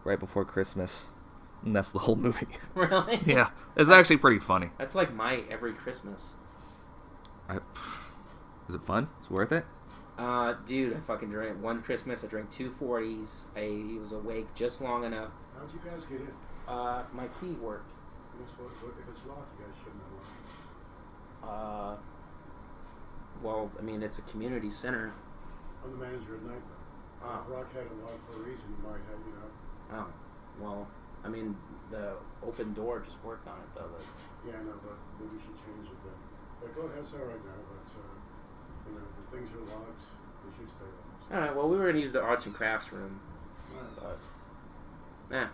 right before Christmas. And that's the whole movie. Really? Yeah. It's actually pretty funny. That's like my every Christmas. Is it fun? It's worth it? Dude, I fucking drank one Christmas. I drank 2 40s. I was awake just long enough. How'd you guys get in? My key worked. If it's locked, you guys shouldn't have locked. Well, I mean, it's a community center. I'm the manager at night, though. Oh. If Rock had it locked for a reason, you might have, you know. Oh, well, I mean, the open door just worked on it, though. But... Yeah, I know, but maybe we should change it then. But go ahead, it's all right now, but, you know, if things are locked, they should stay locked. All right, well, we were going to use the arts and crafts room. Right. But,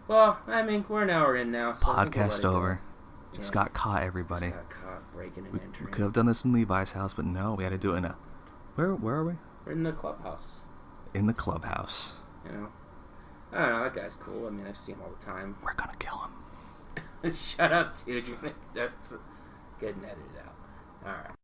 well, I mean, we're an hour in now, so Podcast over. Yeah. Just got caught, everybody. Just got caught breaking and entering. We could have done this in Levi's house, but no, we had to do it in a... Where are we? We're in the clubhouse. In the clubhouse. You know? I don't know, that guy's cool. I mean, I've seen him all the time. We're gonna kill him. Shut up, dude. That's good and edited out. Alright.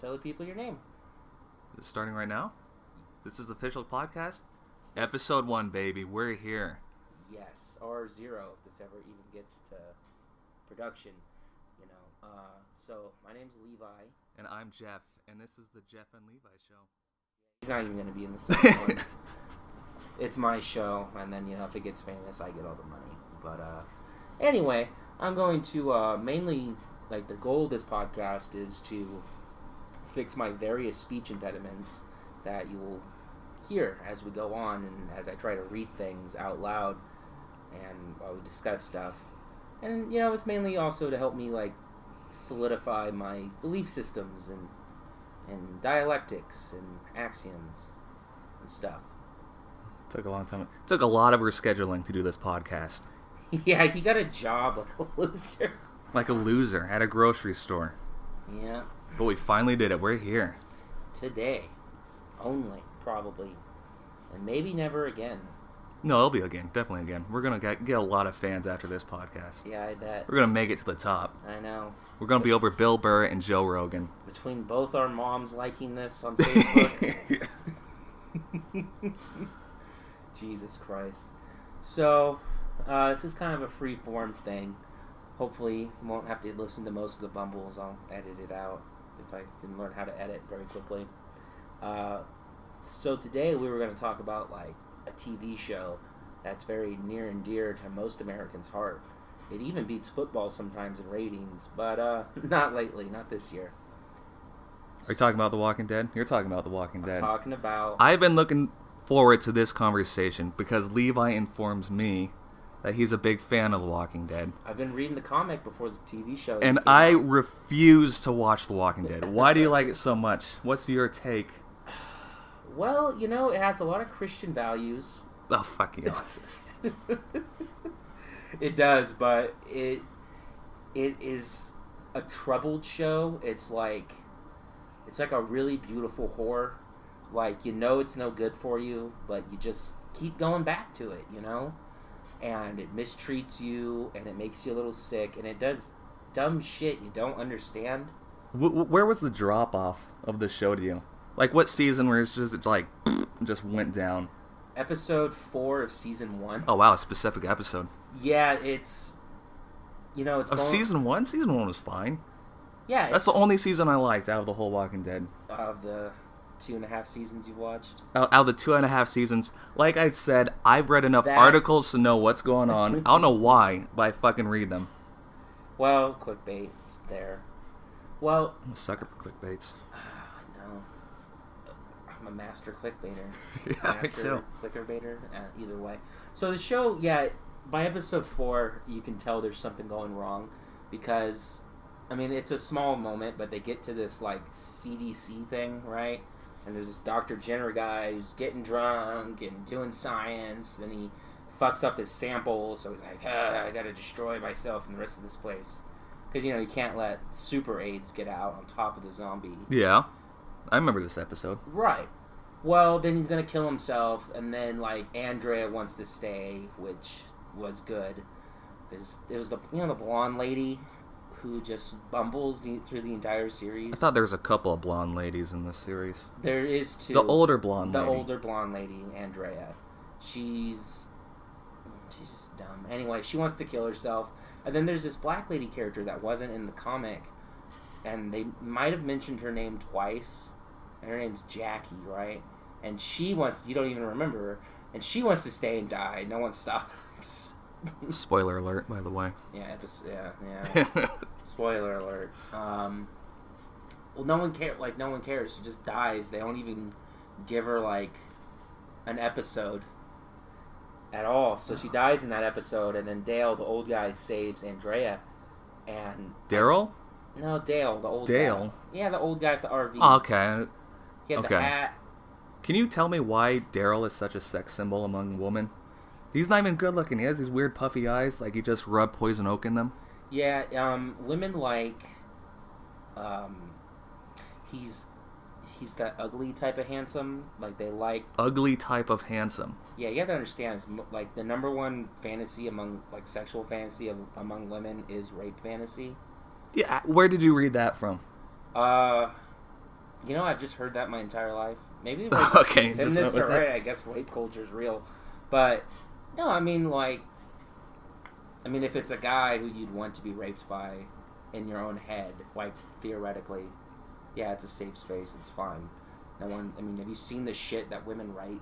Tell the people your name. Is it starting right now? This is the official podcast? Episode 1, baby. We're here. Yes, or 0 if this ever even gets to production, you know. So, my name's Levi. And I'm Jeff, and this is the Jeff and Levi show. He's not even going to be in the second one. It's my show, and then, you know, if it gets famous, I get all the money. But, anyway, I'm going to, mainly, like, the goal of this podcast is to fix my various speech impediments that you will hear as we go on and as I try to read things out loud and while we discuss stuff. And, you know, it's mainly also to help me, like, solidify my belief systems and dialectics and axioms and stuff. Took a long time. It took a lot of rescheduling to do this podcast. Yeah, he got a job like a loser. Like a loser at a grocery store. Yeah. But we finally did it. We're here. Today. Only, probably. And maybe never again. No, it'll be again. Definitely again. We're going to get a lot of fans after this podcast. Yeah, I bet. We're going to make it to the top. I know. We're going to be over Bill Burr and Joe Rogan. Between both our moms liking this on Facebook. Jesus Christ. So, this is kind of a free-form thing. Hopefully, you won't have to listen to most of the bumbles. I'll edit it out if I can learn how to edit very quickly. So today we were going to talk about, like, a TV show that's very near and dear to most Americans' heart. It even beats football sometimes in ratings, but not lately, not this year. Are you talking about The Walking Dead? You're talking about The Walking Dead. I'm talking about... I've been looking forward to this conversation because Levi informs me that he's a big fan of The Walking Dead. I've been reading the comic before the TV show. And I refuse to watch The Walking Dead. Why do you like it so much? What's your take? Well, you know, it has a lot of Christian values. Oh, fuck you. It does, but it is a troubled show. It's like a really beautiful horror. Like, you know it's no good for you, but you just keep going back to it, you know? And it mistreats you, and it makes you a little sick, and it does dumb shit you don't understand. Where was the drop-off of the show to you? Like, what season where it's just, like, just went down? Episode 4 of Season 1. Oh, wow, a specific episode. Yeah, it's... You know, it's Of Season 1? Season 1 was fine. Yeah, that's the only season I liked out of the whole Walking Dead. Of the 2.5 seasons you've watched? Out of the 2.5 seasons, like I said, I've read enough articles to know what's going on. I don't know why, but I fucking read them. Well, clickbait's there. Well... I'm a sucker for clickbaits. I know. I'm a master clickbaiter. Yeah, me too. Clickerbaiter, either way. So the show, yeah, by episode 4, you can tell there's something going wrong because... I mean, it's a small moment, but they get to this, like, CDC thing, right? And there's this Dr. Jenner guy who's getting drunk and doing science. Then he fucks up his sample, so he's like, I gotta destroy myself and the rest of this place. Because, you know, you can't let super AIDS get out on top of the zombie. Yeah. I remember this episode. Right. Well, then he's gonna kill himself, and then, like, Andrea wants to stay, which was good. Because it was the blonde lady who just bumbles through the entire series. I thought there was a couple of blonde ladies in this series. There is two. The older blonde lady. The older blonde lady, Andrea. She's just dumb. Anyway, she wants to kill herself. And then there's this black lady character that wasn't in the comic. And they might have mentioned her name twice. And her name's Jackie, right? And she wants... You don't even remember her. And she wants to stay and die. No one stops. Spoiler alert, by the way. Yeah, Spoiler alert. Well, no one cares. She just dies. They don't even give her, like, an episode at all. So she dies in that episode, and then Dale, the old guy, saves Andrea. And Daryl? No, Dale, the old Dale? guy. Yeah, the old guy with the RV. Oh, okay. He had the hat. Can you tell me why Daryl is such a sex symbol among women? He's not even good looking. He has these weird puffy eyes, like he just rubbed poison oak in them. Yeah, women like, he's that ugly type of handsome. Like, they like... Ugly type of handsome. Yeah, you have to understand, it's, like, the number one fantasy among, like, sexual fantasy among women is rape fantasy. Yeah, where did you read that from? You know, I've just heard that my entire life. Maybe okay, feminists are right. I guess rape culture is real. But... No, I mean, if it's a guy who you'd want to be raped by in your own head, like, theoretically, yeah, it's a safe space, it's fine. No one, I mean, have you seen the shit that women write,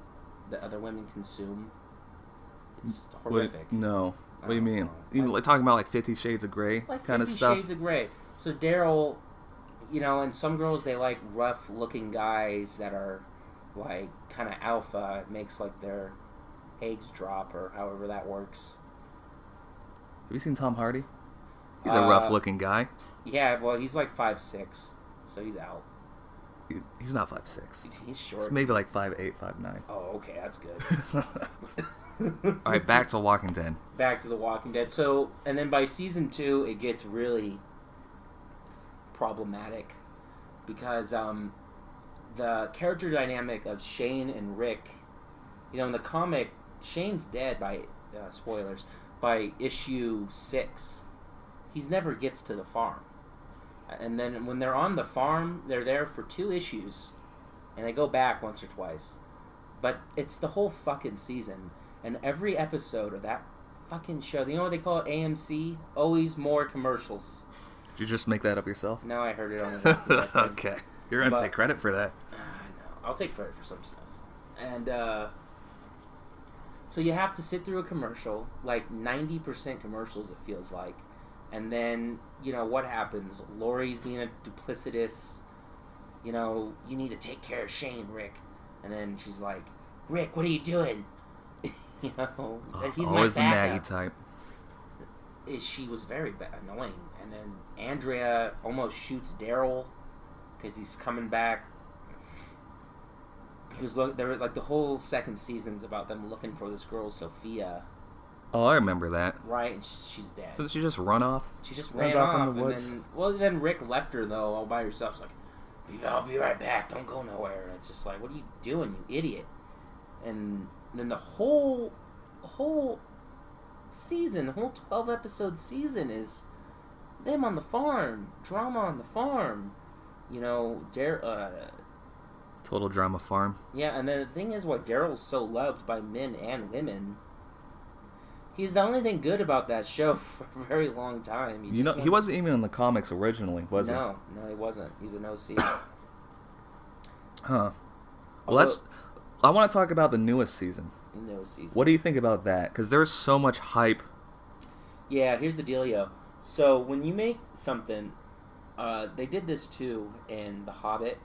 that other women consume? It's horrific. No. What do you mean? You know, like, talking about, like, 50 Shades of Grey like kind of stuff? 50 Shades of Grey. So Daryl, you know, and some girls, they like rough-looking guys that are, like, kind of alpha. It makes, like, their... eggs drop, or however that works. Have you seen Tom Hardy? He's a rough-looking guy. Yeah, well, he's like 5'6", so he's out. He's not 5'6". He's short. He's maybe like 5'8", 5'9". Oh, okay, that's good. All right, back to Walking Dead. Back to The Walking Dead. So, and then by season 2, it gets really problematic because the character dynamic of Shane and Rick, you know, in the comic, Shane's dead by, spoilers, by issue 6. He never gets to the farm. And then when they're on the farm, they're there for 2 issues. And they go back once or twice. But it's the whole fucking season. And every episode of that fucking show, you know what they call it, AMC? Always more commercials. Did you just make that up yourself? No, I heard it on the Okay. You're going to take credit for that. I know. I'll take credit for some stuff. And, So you have to sit through a commercial, like 90% commercials it feels like. And then, what happens? Lori's being a duplicitous, you need to take care of Shane, Rick. And then she's like, Rick, what are you doing? He's always my the backup. naggy type. She was very annoying. And then Andrea almost shoots Daryl because he's coming back. The whole second season's about them looking for this girl, Sophia. Oh, I remember that. Right, and she's dead. So did she just run off? She just runs ran off in the and woods. then Rick left her though, all by herself. She's like, I'll be right back. Don't go nowhere. And it's just like, what are you doing, you idiot? And then the whole season, the whole 12-episode season is them on the farm, drama on the farm. Total drama farm. Yeah, and then the thing is, why Daryl's so loved by men and women. He's the only thing good about that show for a very long time. He wasn't even in the comics originally, was he? No, he wasn't. He's an OC. Huh. Well, I want to talk about the newest season. Newest season. What do you think about that? Because there's so much hype. Yeah, here's the dealio. So when you make something, they did this too in The Hobbit.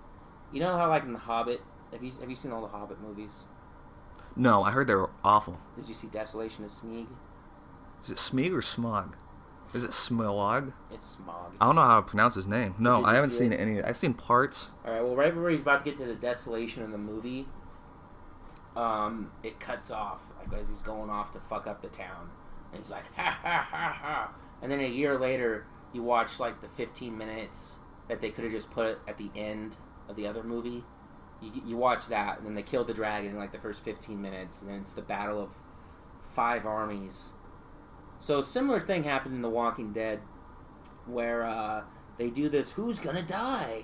You know how, like, in The Hobbit, have you seen all the Hobbit movies? No, I heard they were awful. Did you see Desolation of Smeagol? Is it Smeag or Smog? Is it Smog? It's Smog. I don't know how to pronounce his name. No, Did I you haven't see seen it? any. I've seen parts. All right. Well, right before he's about to get to the desolation of the movie, it cuts off like as he's going off to fuck up the town, and he's like, ha ha ha ha. And then a year later, you watch like the 15 minutes that they could have just put at the end of the other movie. You watch that, and then they kill the dragon in like the first 15 minutes, and then it's the battle of 5 armies. So a similar thing happened in The Walking Dead, where they do this "who's gonna die,"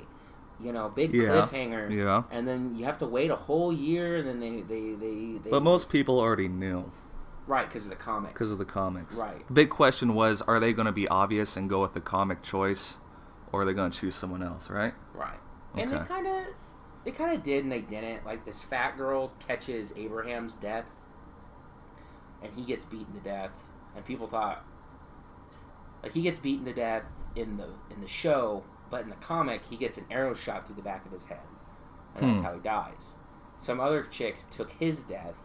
big cliffhanger. Yeah. And then you have to wait a whole year, and then they But most people already knew. Right, because of the comics. Because of the comics. Right. The big question was, are they going to be obvious and go with the comic choice, or are they going to choose someone else, right? Right. And they kind of did and they didn't. Like, this fat girl catches Abraham's death, and he gets beaten to death. And people thought, like, he gets beaten to death in the show, but in the comic, he gets an arrow shot through the back of his head. And that's how he dies. Some other chick took his death,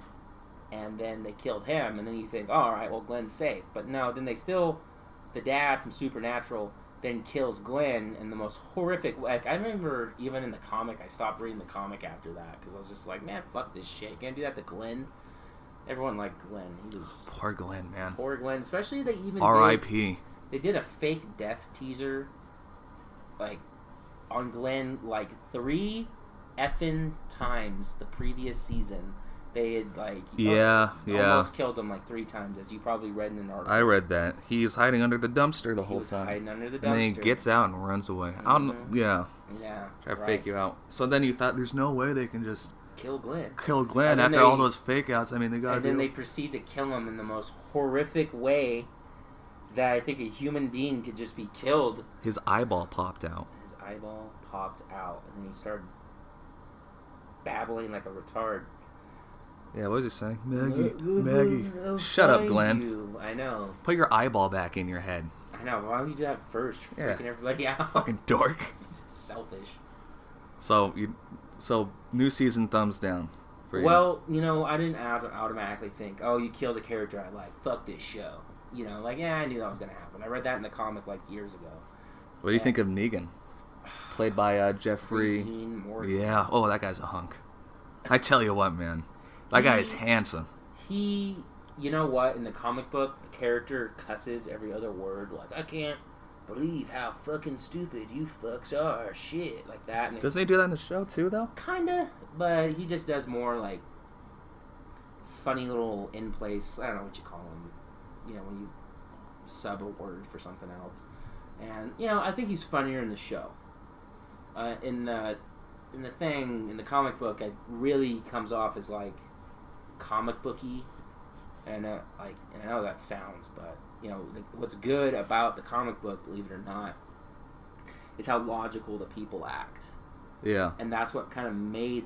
and then they killed him, and then you think, oh, all right, well, Glenn's safe. But no, then the dad from Supernatural then kills Glenn in the most horrific way. Like, I remember even in the comic, I stopped reading the comic after that, because I was just like, man, fuck this shit. You can't do that to Glenn. Everyone liked Glenn. He was... Poor Glenn, man. Poor Glenn. Especially they even R.I.P. They did a fake death teaser, like, on Glenn, like, 3 effing times the previous season. They had, like... almost killed him, like, 3 times, as you probably read in an article. I read that. He's hiding under the dumpster the whole time. Hiding under the dumpster. And then he gets out and runs away. Mm-hmm. Yeah. Try to fake you out. So then you thought, there's no way they can just... kill Glenn. Kill Glenn after all those fake outs. I mean, they gotta And then they proceed to kill him in the most horrific way that I think a human being could just be killed. His eyeball popped out. His eyeball popped out, and then he started babbling like a retard. Yeah, what was he saying? Maggie. Shut up, Glenn. You. I know. Put your eyeball back in your head. I know. Why don't you do that first? Freaking everybody out. Fucking dork. He's selfish. So new season, thumbs down for you. Well, I didn't automatically think, oh, you killed a character I like. Fuck this show. I knew that was going to happen. I read that in the comic, like, years ago. What do you think of Negan? Played by Jeffrey... Dean Morgan. Yeah. Oh, that guy's a hunk. I tell you what, man. That guy is handsome. You know what? In the comic book, the character cusses every other word. Like, I can't believe how fucking stupid you fucks are. Shit. Like that. And doesn't he do that in the show, too, though? Kinda. But he just does more, like, funny little in-place... I don't know what you call them. When you sub a word for something else. And, I think he's funnier in the show. In the comic book, it really comes off as, like, comic booky. And I know that sounds, but, what's good about the comic book, believe it or not, is how logical the people act. Yeah. And that's what kind of made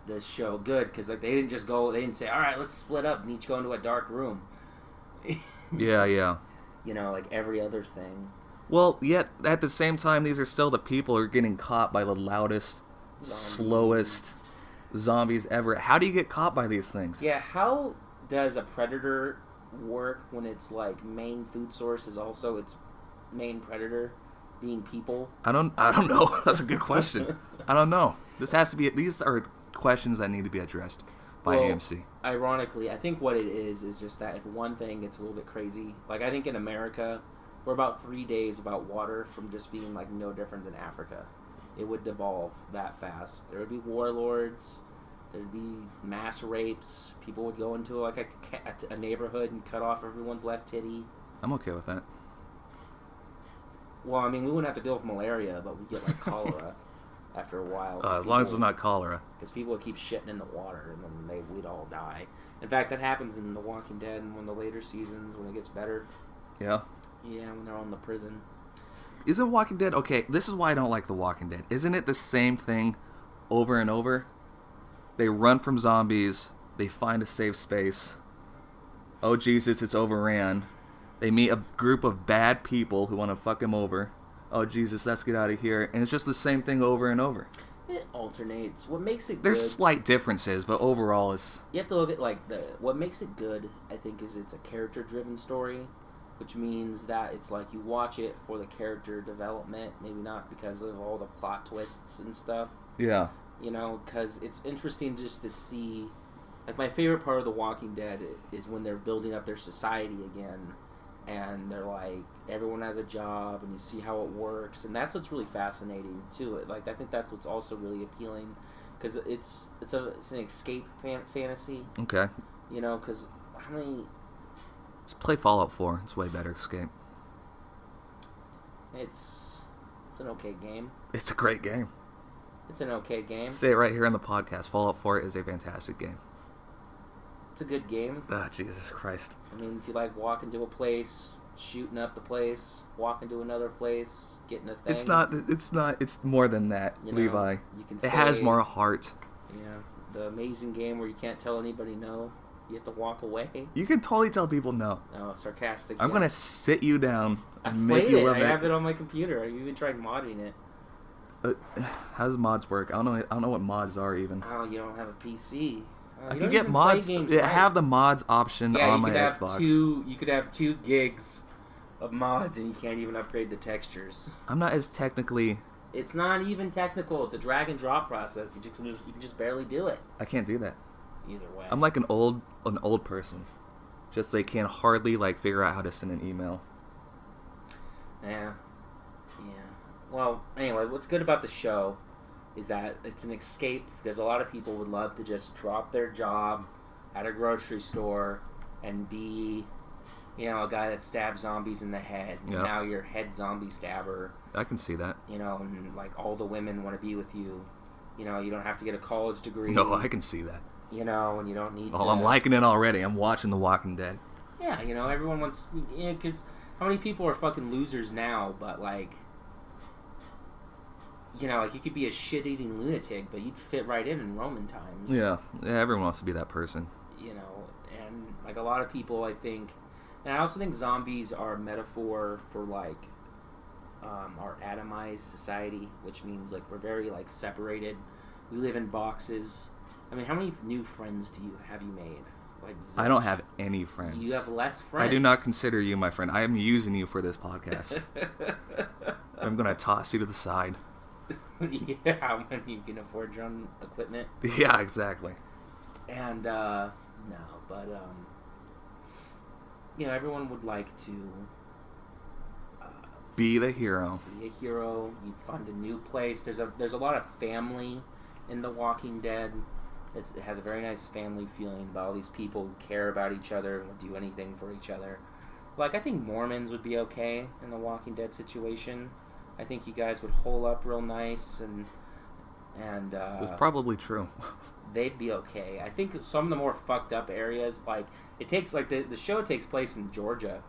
this show good because like they didn't say, all right, let's split up and each go into a dark room. Yeah. You know, like every other thing. Well, yet at the same time, these are still the people who are getting caught by the loudest, slowest zombies ever. How do you get caught by these things? Yeah, how does a predator work when its like main food source is also its main predator being people? I don't know. That's a good question. I don't know. These are questions that need to be addressed by AMC. Ironically, I think what it is just that if one thing gets a little bit crazy, like I think in America, we're about 3 days without water from just being like no different than Africa. It would devolve that fast. There would be warlords. There'd be mass rapes. People would go into like a neighborhood and cut off everyone's left titty. I'm okay with that. Well, I mean, we wouldn't have to deal with malaria, but we'd get like cholera after a while. As long as it's not cholera. Because people would keep shitting in the water, and then we'd all die. In fact, that happens in The Walking Dead in one of the later seasons when it gets better. Yeah? Yeah, when they're all in the prison. Isn't Walking Dead... Okay, this is why I don't like The Walking Dead. Isn't it the same thing over and over? They run from zombies. They find a safe space. Oh, Jesus, it's overran. They meet a group of bad people who want to fuck him over. Oh, Jesus, let's get out of here. And it's just the same thing over and over. It alternates. What makes it There's good... slight differences, but overall it's... You have to look at, like, what makes it good, I think, is it's a character-driven story, which means that it's like you watch it for the character development, maybe not because of all the plot twists and stuff. Yeah. You know, because it's interesting just to see... Like, my favorite part of The Walking Dead is when they're building up their society again, and they're like, everyone has a job, and you see how it works, and that's what's really fascinating to it. Like, I think that's what's also really appealing, because it's an escape fantasy. Okay. You know, because how many... Just play Fallout 4. It's way better escape. It's an okay game. It's a great game. It's an okay game. Say it right here on the podcast. Fallout 4 is a fantastic game. It's a good game. Ah, Jesus Christ. I mean, if you like walking to a place, shooting up the place, walking to another place, getting a thing. It's more than that, you know, Levi. You can it has more heart. Yeah, the amazing game where you can't tell anybody no. You have to walk away. You can totally tell people no. No, sarcastic. I'm going to sit you down and make you live I have it on my computer. I've even tried modding it. How does mods work? I don't know what mods are even. Oh, you don't have a PC. I can get mods. Have the mods option on my Xbox. You could have 2 gigs of mods, and you can't even upgrade the textures. I'm not as technically. It's not even technical. It's a drag and drop process. You can just barely do it. I can't do that. Either way. I'm like an old person. Just they can hardly like figure out how to send an email. Yeah. Well, anyway, what's good about the show is that it's an escape, because a lot of people would love to just drop their job at a grocery store and be, a guy that stabs zombies in the head. And now you're head zombie stabber. I can see that. And like all the women want to be with you. You don't have to get a college degree. No, I can see that. And you don't need to... I'm liking it already. I'm watching The Walking Dead. Yeah, everyone wants... because how many people are fucking losers now, but like... like you could be a shit-eating lunatic, but you'd fit right in Roman times. Yeah, everyone wants to be that person. And like a lot of people, I think... And I also think zombies are a metaphor for like... our atomized society, which means like we're very like separated. We live in boxes. I mean, how many new friends have you made? Like I don't have any friends. You have less friends. I do not consider you my friend. I am using you for this podcast. I'm gonna toss you to the side. Yeah, when you can afford your own equipment. Yeah, exactly. And everyone would like to be the hero. Be a hero. You'd find a new place. There's a lot of family in The Walking Dead. It has a very nice family feeling about all these people who care about each other and would do anything for each other. Like, I think Mormons would be okay in The Walking Dead situation. I think you guys would hole up real nice and it's probably true. They'd be okay. I think some of the more fucked up areas, like, it takes, like, the show takes place in Georgia,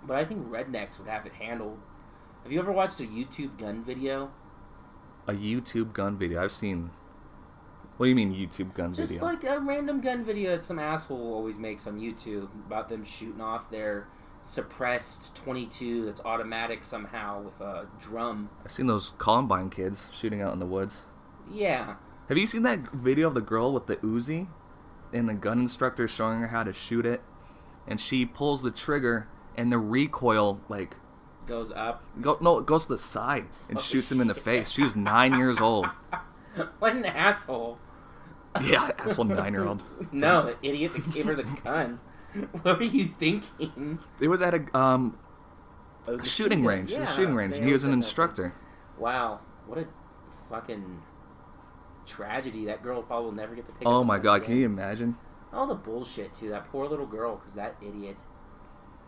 but I think rednecks would have it handled. Have you ever watched a YouTube gun video? A YouTube gun video? I've seen What do you mean YouTube gun Just video? like a random gun video that some asshole always makes on YouTube about them shooting off their suppressed 22 that's automatic somehow with a drum. I've seen those Columbine kids shooting out in the woods. Yeah. Have you seen that video of the girl with the Uzi? And the gun instructor showing her how to shoot it? And she pulls the trigger and the recoil, like... Goes up. It goes to the side and shoots him in the face. She was 9 years old. What an asshole. Yeah, asshole 9-year-old. No, the idiot that gave her the gun. What were you thinking? It was at a Oh, the shooting range. Yeah, A shooting range. they And he was an always said that. instructor. Wow, what a fucking tragedy. That girl probably will never get to pick up Oh a my gun god, again. can you imagine? All the bullshit, too. That poor little girl, because that idiot.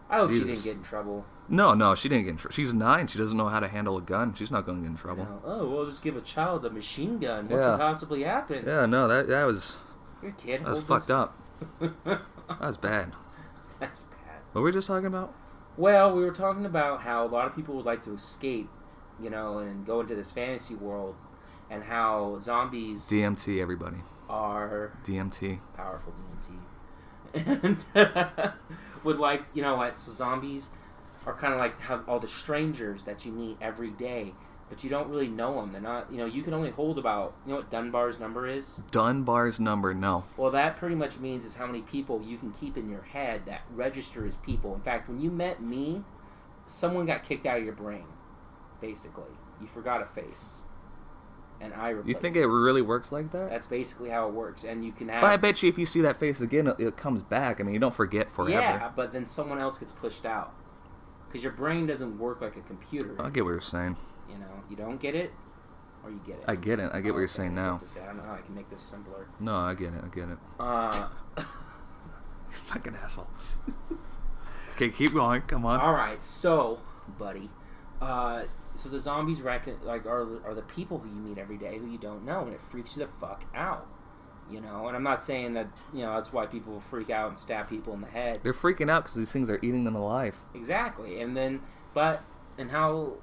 I hope she Jesus. didn't get in trouble. No, she didn't get in trouble. She's 9. She doesn't know how to handle a gun. She's not going to get in You trouble. know, oh, well, just give a child a machine gun. What Yeah. could possibly happen? Yeah, no, that was Your kid that was holds fucked up. That was bad. That's bad. What were we just talking about? Well, we were talking about how a lot of people would like to escape, you know, and go into this fantasy world, and how zombies DMT, everybody. are DMT. powerful DMT. And would like, you know what, so zombies are kind of like how all the strangers that you meet every day, but you don't really know them. They're not, you know, you can only hold about, you know what Dunbar's number is? Dunbar's number, no. Well, that pretty much means is how many people you can keep in your head that register as people. In fact, when you met me, someone got kicked out of your brain, basically. You forgot a face. And I replaced You think it really works like that? That's basically how it works. And you can have... But I bet you if you see that face again, it comes back. I mean, you don't forget forever. Yeah, but then someone else gets pushed out. Because your brain doesn't work like a computer. I get what you're saying. You know, you don't get it, or you get it. I get it. I get what you're saying now. I don't know how I can make this simpler. No, I get it. I get it. Fucking asshole. Okay, keep going. Come on. All right, so, buddy, so the zombies are the people who you meet every day who you don't know, and it freaks you the fuck out. You know, and I'm not saying that, you know, that's why people freak out and stab people in the head. They're freaking out because these things are eating them alive. Exactly, and then, and how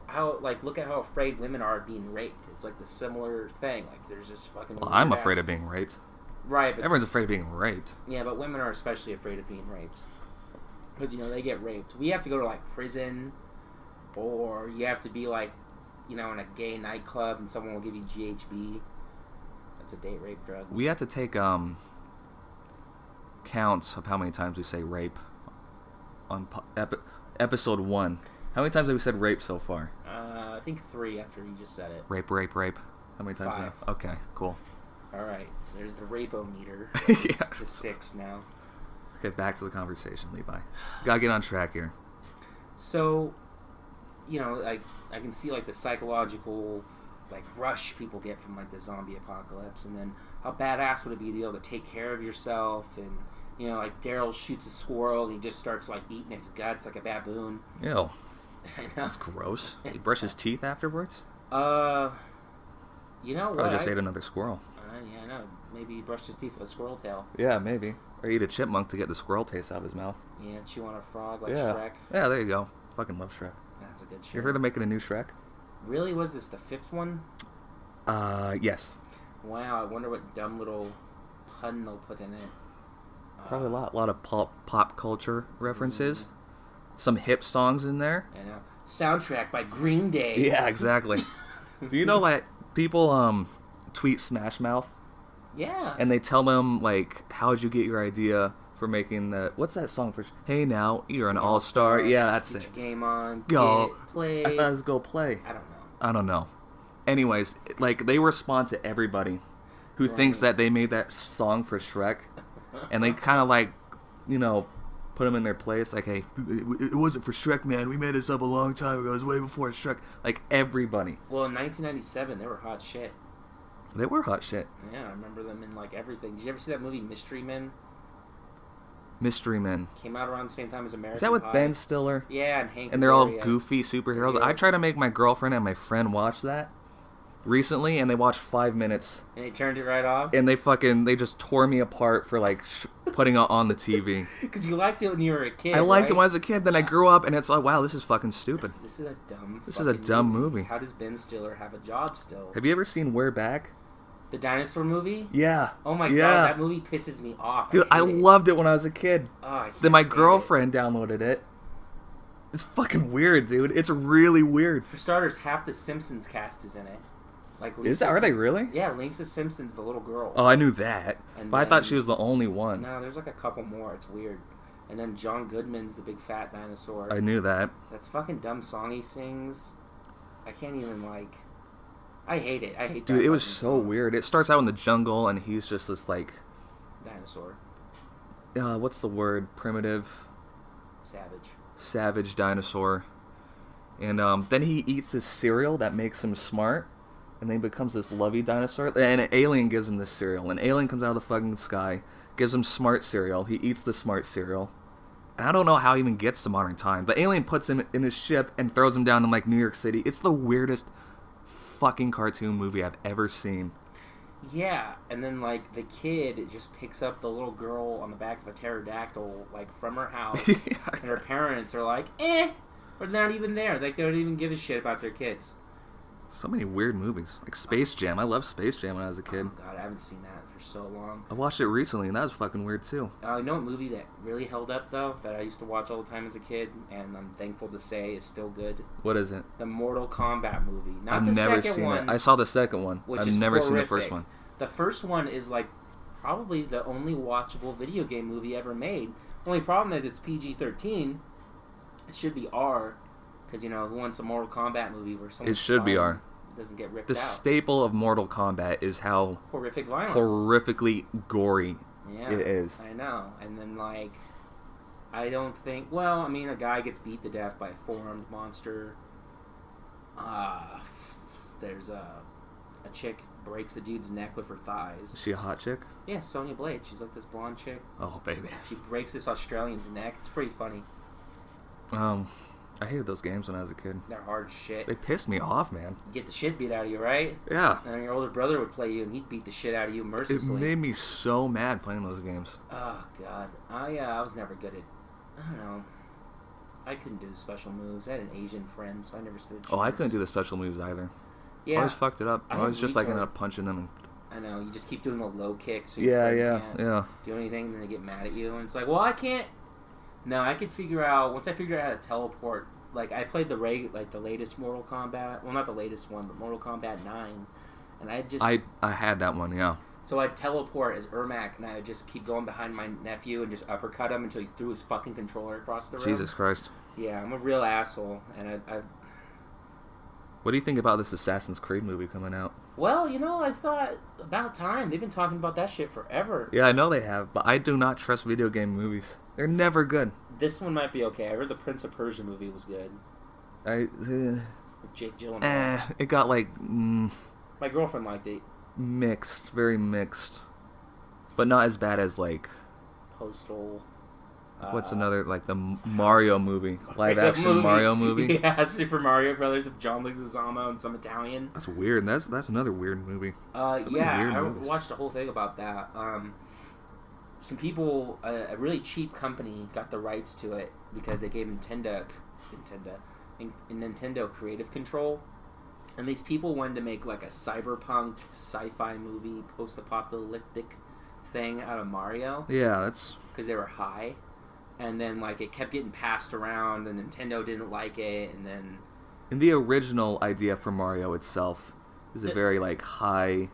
like, look at how afraid women are of being raped. It's like the similar thing. Like, there's this fucking. Well, I'm afraid of being raped. Right, but Everyone's afraid of being raped. yeah, but women are especially afraid of being raped because, you know, they get raped. We have to go to like prison, or you have to be like, you know, in a gay nightclub and someone will give you GHB. That's a date rape drug. We have to take counts of how many times we say rape on episode 1. How many times have we said rape so far? I think 3 after you just said it. Rape. How many times? 5. Now? Okay, cool. All right, so there's the rape-o-meter. Yeah. It's to 6 now. Okay, back to the conversation, Levi. Gotta get on track here. So, you know, I can see like the psychological like rush people get from like the zombie apocalypse, and then how badass would it be to be able to take care of yourself, and you know, like Daryl shoots a squirrel and he just starts like eating its guts like a baboon. Ew. That's gross. He brush his teeth afterwards? You know Probably what? just ate another squirrel. Yeah, I know. Maybe he brushed his teeth with a squirrel tail. Yeah, maybe. Or eat a chipmunk to get the squirrel taste out of his mouth. Yeah, chew on a frog like Yeah. Shrek. Yeah, there you go. Fucking love Shrek. That's a good show. You heard of making a new Shrek? Really? Was this the 5th one? Yes. Wow, I wonder what dumb little pun they'll put in it. Probably a lot of pop culture references. Some hip songs in there. I know. Soundtrack by Green Day. Yeah, exactly. Do you know that people tweet Smash Mouth Yeah. and they tell them like, how'd you get your idea for making the what's that song for? Hey now, you're an all-star. Yeah, that's Get it. your game on. Go. Get, play. I thought it was go play. I don't know. Anyways, like they respond to everybody who thinks Right. that they made that song for Shrek, and they kind of like, you know, put them in their place. Like, hey, it wasn't for Shrek, man. We made this up a long time ago. It was way before Shrek. Like everybody, Well, in 1997, they were hot shit. they were hot shit. Yeah, I remember them in like everything. Did you ever see that movie Mystery Men? Mystery Men. Came out around the same time as American Is that with Pie. Ben Stiller? Yeah, and Hank And they're all Azaria. goofy superheroes. I Yes. tried to make my girlfriend and my friend watch that recently, and they watched 5 minutes, And they turned it right off? and they just tore me apart for like putting it on the TV. Because you liked it when you were a kid, I liked it right? when I was a kid, then I grew up, and it's like, wow, this is fucking stupid. This is a dumb This is a fucking dumb movie. How does Ben Stiller have a job still? Have you ever seen We're Back? The dinosaur movie? Yeah. Oh my yeah. god, that movie pisses me off. Dude, I hate it. loved it when I was a kid. Oh, I can't Then my stand girlfriend downloaded it. It's fucking weird, dude. It's really weird. For starters, half the Simpsons cast is in it. Like, Is that? Are they really? Yeah, Lisa Simpson's the little girl. Oh, I knew that. And But I then- thought she was the only one. No, there's like a couple more. It's weird. And then John Goodman's the big fat dinosaur. I knew that. That's fucking dumb song he sings. I can't even like. I hate it. I hate that. Dude, it was fucking so song. weird. It starts out in the jungle, and he's just this, like... Dinosaur. what's the word? Primitive, Savage. dinosaur. And then he eats this cereal that makes him smart. And then he becomes this lovey dinosaur. And an alien gives him this cereal. An alien comes out of the fucking sky, gives him smart cereal. He eats the smart cereal. And I don't know how he even gets to modern time. The alien puts him in his ship and throws him down in, like, New York City. It's the weirdest fucking cartoon movie I've ever seen. Yeah, and then like the kid just picks up the little girl on the back of a pterodactyl, like from her house, Yeah. and her parents are like, or they're not even there. Like they don't even give a shit about their kids. So many weird movies. Like Space Jam. I loved Space Jam when I was a kid. Oh god, I haven't seen that for so long. I watched it recently, and that was fucking weird, too. You know what movie that really held up though, that I used to watch all the time as a kid, and I'm thankful to say is still good? What is it? The Mortal Kombat movie. Not I've the never second seen one, it. I saw the second one. which I've is never seen the horrific. first one. The first one is like probably the only watchable video game movie ever made. Only problem is it's PG-13. It should be R, because you know who wants a Mortal Kombat movie where someone It should be R. doesn't get ripped The out. staple of Mortal Kombat is how Horrific violence. horrifically gory Yeah, it is. I know. And then like, I don't think. Well, I mean, a guy gets beat to death by a four-armed monster. There's a chick breaks a dude's neck with her thighs. Is she a hot chick? Yeah, Sonya Blade. She's like this blonde chick. Oh, baby. She breaks this Australian's neck. It's pretty funny. I hated those games when I was a kid. They're hard as shit. They pissed me off, man. You get the shit beat out of you, right? Yeah. And then your older brother would play you, and he'd beat the shit out of you It mercilessly. made me so mad playing those games. Oh god, I was never good at. I don't know. I couldn't do the special moves. I had an Asian friend, so I never stood a chance. Oh, I couldn't do the special moves either. I Yeah, always fucked it up. I I always had just like retard. ended up punching them. I know. You just keep doing the low kick, so And... your Yeah, friend yeah, can't yeah. do anything, and then they get mad at you, and it's like, well, I can't. No, I could figure out once I figured out how to teleport. Like I played the latest Mortal Kombat. Well, not the latest one, but Mortal Kombat 9, and I had that one, yeah. So I'd teleport as Ermac, and I would just keep going behind my nephew and just uppercut him until he threw his fucking controller across the room. Jesus Christ. Yeah, I'm a real asshole, and I What do you think about this Assassin's Creed movie coming out? well, you know, I thought about time. They've been talking about that shit forever. Yeah, I know they have, but I do not trust video game movies. They're never good. This one might be okay. I heard the Prince of Persia movie was good with Jake Gyllenhaal. It got like My girlfriend liked it. mixed, very mixed, but not as bad as like Postal. what's another like the Mario movie, live action Mario movie. Yeah, Super Mario Brothers with John Leguizamo and some Italian. That's weird. That's another weird movie. So many Yeah, weird I movies. watched a whole thing about that. Some people, a really cheap company, got the rights to it because they gave Nintendo creative control, and these people wanted to make like a cyberpunk sci-fi movie, post-apocalyptic thing out of Mario Yeah, that's because they were high, and then like it kept getting passed around, and Nintendo didn't like it, and then and the original idea for Mario itself is a very like high.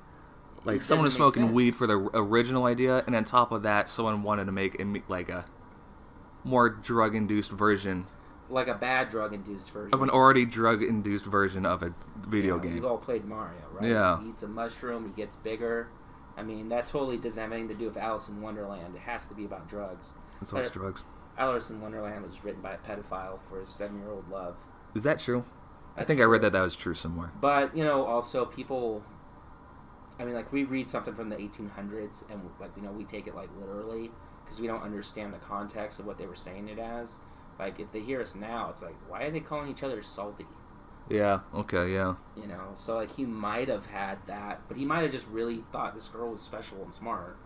Like It someone was doesn't make smoking weed sense. for the original idea, and on top of that, someone wanted to make like a more drug-induced version like a bad drug-induced version of an already drug-induced version of a video game. We've all played Mario, right? Yeah. He eats a mushroom, he gets bigger. I mean, that totally doesn't have anything to do with Alice in Wonderland. It has to be about drugs. It's always drugs. Alice in Wonderland was written by a pedophile for his 7-year-old love. Is that true? I That's think I read true. that was true somewhere. But, you know, also people... I mean, like, we read something from the 1800s, and, like, you know, we take it, like, literally, because we don't understand the context of what they were saying it as. Like, if they hear us now, it's like, why are they calling each other salty? Yeah. Okay. Yeah. You know, so like he might have had that, but he might have just really thought this girl was special and smart.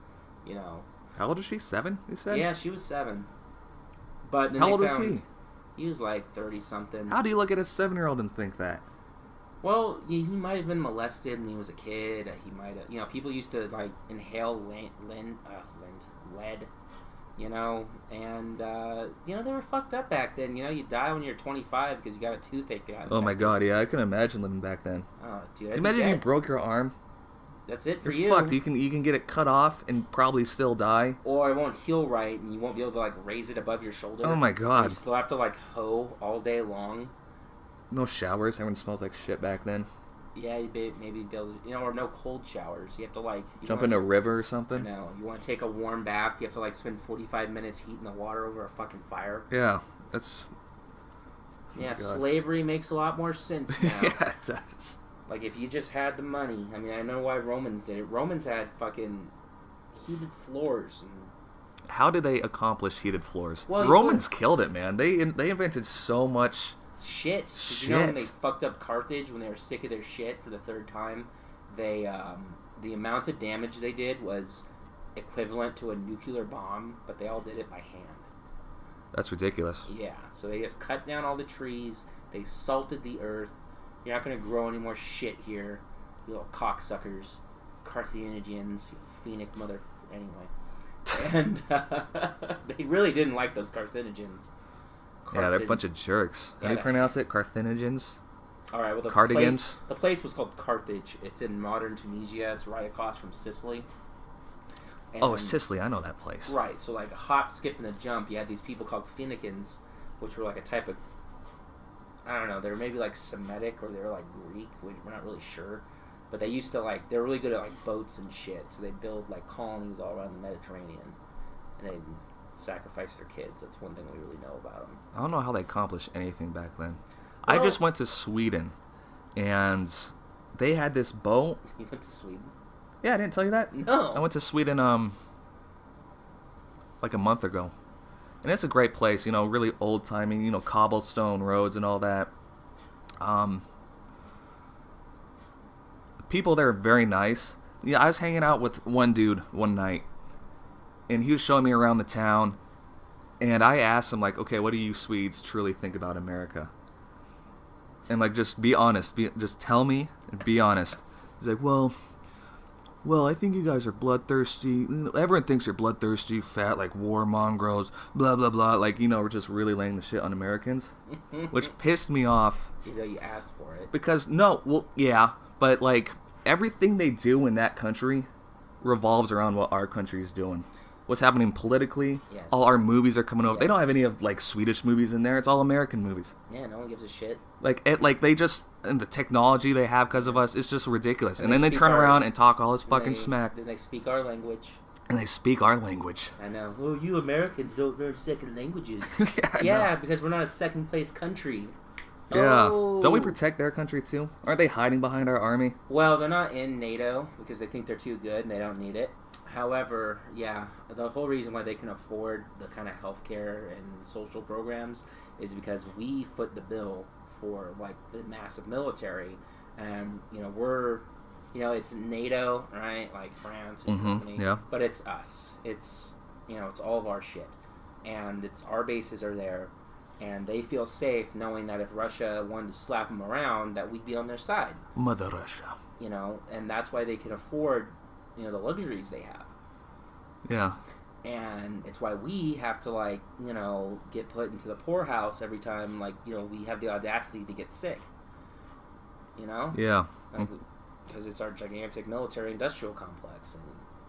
You know. How old is she? 7? You said. Yeah, she was 7. But then How they old is found, he? He was like 30 something. How do you look at a 7-year-old and think that? Well, he might have been molested when he was a kid. He might have, people used to like inhale lead, and they were fucked up back then. You die when you're 25 because you got a toothache. Oh my god, yeah, I couldn't imagine living back then. Oh, dude, Imagine you broke your arm. That's it for You're fucked. You can get it cut off and probably still die. Or it won't heal right, and you won't be able to like raise it above your shoulder. Oh my god. You still have to like hoe all day long. No showers. Everyone smells like shit back then. Yeah, maybe be able to, or no cold showers. You have to like jump in a river or something. No, you want to take a warm bath. You have to like spend 45 minutes heating the water over a fucking fire. Yeah, that's. Yeah, slavery makes a lot more sense now. Yeah, it does. Like if you just had the money. I mean, I know why Romans did it. Romans had fucking heated floors. And how did they accomplish heated floors? Well, Romans killed it, man. They invented so much. Shit. Did you know when they fucked up Carthage when they were sick of their shit for the third time? They the amount of damage they did was equivalent to a nuclear bomb, but they all did it by hand. That's ridiculous. Yeah. So they just cut down all the trees. They salted the earth. You're not gonna grow any more shit here, you little cocksuckers, Carthaginians, you phoenix mother. Anyway, and they really didn't like those Carthaginians. Yeah, they're a bunch of jerks. How do you pronounce it? Carthaginians? All right, well, Cardigans? The place was called Carthage. It's in modern Tunisia. It's right across from Sicily. And, Sicily. I know that place. Right, so like a hop, skip, and a jump, you had these people called Phoenicians, which were like a type of, I don't know, they were maybe like Semitic or they were like Greek. We're not really sure. But they used to like, they're really good at like boats and shit. So they build like colonies all around the Mediterranean. And they sacrifice their kids. That's one thing we really know about them. I don't know how they accomplished anything back then. Well, I just went to Sweden, and they had this boat. You went to Sweden? Yeah, I didn't tell you that? No. I went to Sweden like a month ago. And it's a great place, really old-timey, cobblestone roads and all that. The people there are very nice. Yeah, I was hanging out with one dude one night, and he was showing me around the town, and I asked him, like, okay, what do you Swedes truly think about America? And, like, just be honest. Just tell me and be honest. He's like, well, I think you guys are bloodthirsty. Everyone thinks you're bloodthirsty, fat, like warmongers, blah, blah, blah. Like, we're just really laying the shit on Americans. Which pissed me off. You asked for it. Because, yeah, but, like, everything they do in that country revolves around what our country is doing. What's happening politically. Yes. All our movies are coming over. Yes. They don't have any of, like, Swedish movies in there. It's all American movies. Yeah, no one gives a shit. They just, and the technology they have because of us, it's just ridiculous. And then they turn our, around and talk all this fucking smack. Then they speak our language. And they speak our language. I know. Well, you Americans don't learn second languages. Yeah, because we're not a second place country. Yeah. Oh. Don't we protect their country too? Aren't they hiding behind our army? Well, they're not in NATO because they think they're too good and they don't need it. However, yeah, the whole reason why they can afford the kind of healthcare and social programs is because we foot the bill for like the massive military, and we're, it's NATO, right? Like France and Germany, yeah. But it's us. It's it's all of our shit, and it's our bases are there, and they feel safe knowing that if Russia wanted to slap them around, that we'd be on their side. Mother Russia. And that's why they can afford the luxuries they have. Yeah. And it's why we have to get put into the poorhouse every time we have the audacity to get sick. Yeah. Because it's our gigantic military industrial complex and